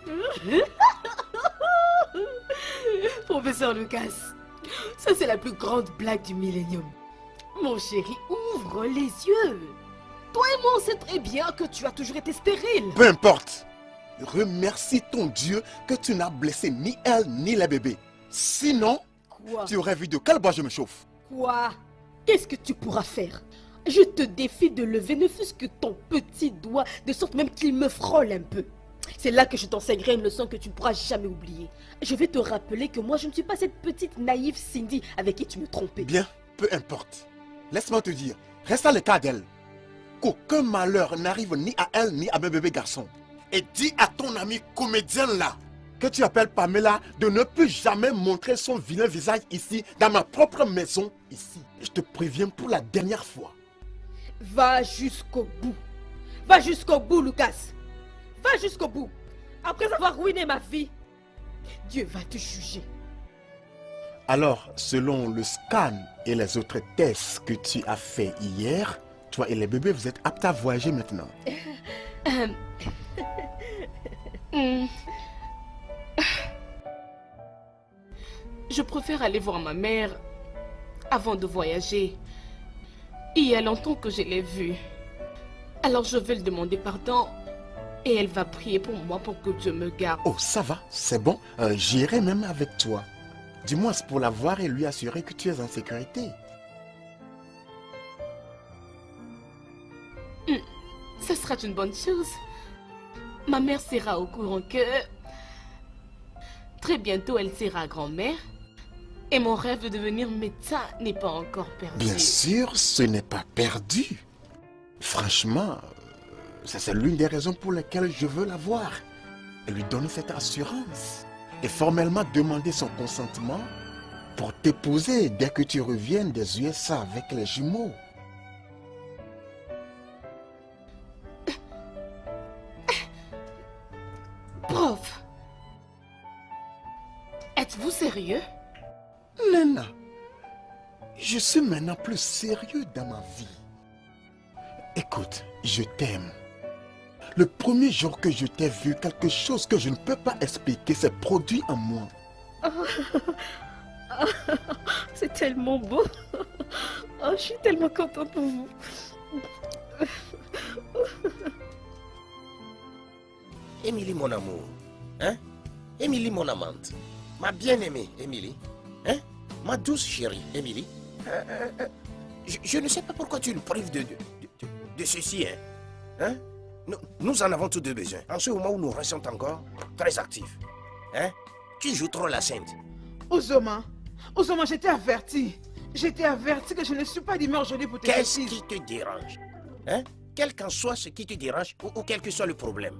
Professeur Lucas, ça c'est la plus grande blague du millénium. Mon chéri, ouvre les yeux. Toi et moi, on sait très bien que tu as toujours été stérile. Peu importe. Remercie ton Dieu que tu n'as blessé ni elle ni les bébés. Sinon, Quoi? tu aurais vu de quel bois je me chauffe. Quoi? Qu'est-ce que tu pourras faire? Je te défie de lever ne fût-ce que ton petit doigt, de sorte même qu'il me frôle un peu. C'est là que je t'enseignerai une leçon que tu ne pourras jamais oublier. Je vais te rappeler que moi, je ne suis pas cette petite naïve Cindy avec qui tu me trompais. Bien, peu importe. Laisse-moi te dire, reste à l'écart d'elle. Qu'aucun malheur n'arrive ni à elle ni à mes bébés garçons. Et dis à ton ami comédien là, que tu appelles Pamela, de ne plus jamais montrer son vilain visage ici, dans ma propre maison, ici. Je te préviens pour la dernière fois. Va jusqu'au bout. Va jusqu'au bout, Lucas. Va jusqu'au bout. Après avoir ruiné ma vie, Dieu va te juger. Alors, selon le scan et les autres tests que tu as fait hier, toi et les bébés, vous êtes aptes à voyager maintenant. Je préfère aller voir ma mère avant de voyager. Il y a longtemps que je l'ai vue. Alors je vais lui demander pardon et elle va prier pour moi pour que Dieu me garde. Oh, ça va, c'est bon. J'irai même avec toi. Du moins, c'est pour la voir et lui assurer que tu es en sécurité. Ce sera une bonne chose. Ma mère sera au courant que très bientôt elle sera grand-mère. Et mon rêve de devenir médecin n'est pas encore perdu. Bien sûr, ce n'est pas perdu. Franchement, ça c'est l'une des raisons pour lesquelles je veux la voir. Et lui donner cette assurance. Et formellement demander son consentement pour t'épouser dès que tu reviennes des USA avec les jumeaux. Prof, êtes-vous sérieux? Nana, je suis maintenant plus sérieux dans ma vie. Écoute, je t'aime. Le premier jour que je t'ai vu, quelque chose que je ne peux pas expliquer s'est produit en moi. C'est tellement beau. Oh, je suis tellement contente pour vous. Émilie, mon amour. Hein? Émilie, mon amante. Ma bien-aimée, Émilie. Hein? Ma douce chérie, Émilie. Je ne sais pas pourquoi tu nous prives de ceci, hein? Hein? Nous en avons tous deux besoin. En ce moment où nous restons encore très actifs. Hein? Tu joues trop la sainte. Ozoma, Ozoma, je t'ai averti. Je t'ai averti que je ne suis pas d'humeur aujourd'hui pour te Qu'est-ce justice. qui te dérange? Hein? Quel qu'en soit ce qui te dérange ou quel que soit le problème.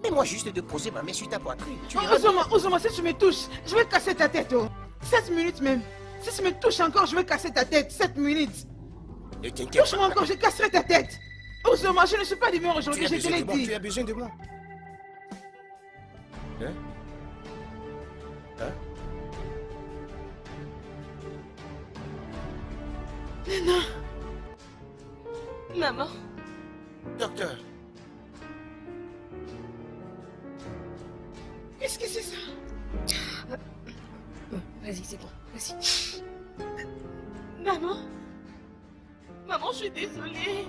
Mets-moi juste de poser ma main sur ta poitrine. Tu Oh, verras. Ozoma, si tu me touches, je vais casser ta tête. Oh. 7 minutes même. Si tu me touches encore, je vais casser ta tête. 7 minutes. Ne t'inquiète Touche-moi pas. encore, je casserai ta tête. Ozoma, je ne suis pas d'humeur Tu aujourd'hui, as je te besoin l'ai de moi. dit. Tu as besoin de moi. Hein? Hein? Nena, Maman, Docteur, qu'est-ce que c'est ça? Vas-y, c'est bon. Vas-y. maman. Maman, je suis désolée.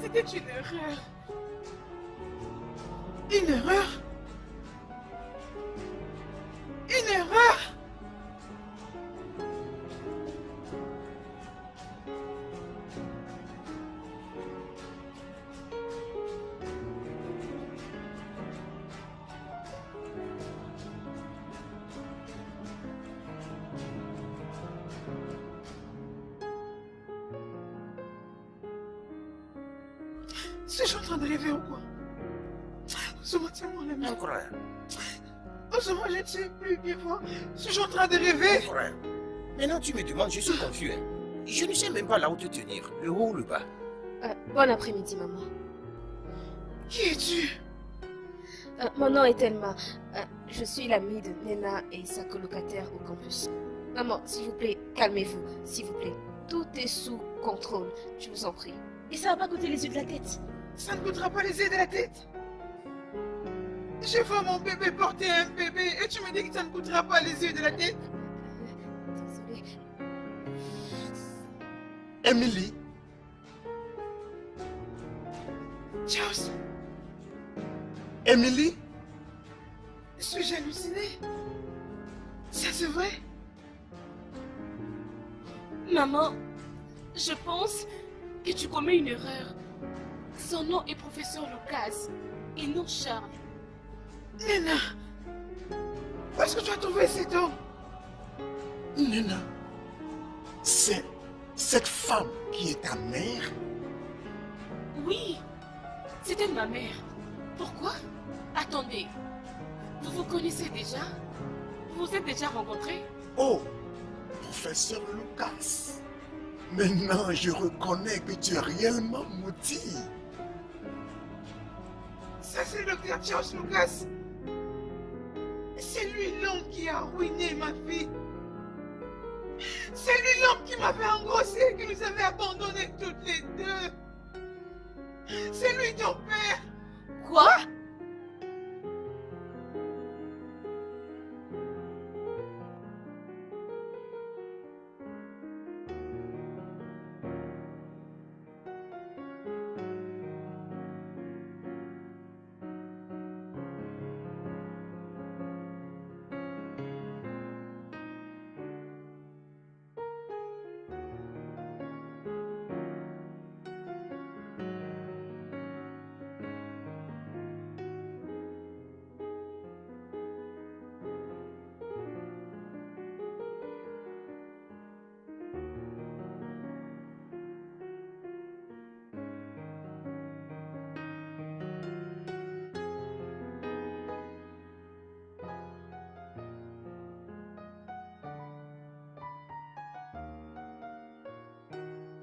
C'était une erreur. Une erreur? Une erreur? Suis-je en train de rêver ou quoi? Ozoma, tiens-moi la main. encore un. Ozoma, je ne sais plus bien voir. Suis-je en train de rêver? Encore un. Maintenant, tu me demandes, je suis confus. Hein. Je ne sais même pas là où te tenir, le haut ou le bas. Bon après-midi, maman. Qui es-tu? Mon nom est Thelma. Je suis l'amie de Nena et sa colocataire au campus. Maman, s'il vous plaît, calmez-vous, s'il vous plaît. Tout est sous contrôle, je vous en prie. Et ça va pas coûter les yeux de la tête. Ça ne coûtera pas les yeux de la tête. Je vois mon bébé porter un bébé et tu me dis que ça ne coûtera pas les yeux de la tête. Désolée. Emily, Charles, Emily, suis-je halluciné? Ça c'est vrai? Maman, je pense que tu commets une erreur. Son nom est professeur Lucas et non Charles. Nena, où est-ce que tu as trouvé cet homme? Nena, c'est cette femme qui est ta mère? Oui, c'était ma mère. Pourquoi? Attendez, vous vous connaissez déjà? Vous vous êtes déjà rencontrés? Oh, professeur Lucas. Maintenant, je reconnais que tu es réellement maudit. Ça c'est le docteur Charles Lucas. C'est lui l'homme qui a ruiné ma vie. C'est lui l'homme qui m'avait engrossé, qui nous avait abandonnés toutes les deux. C'est lui ton père. Quoi?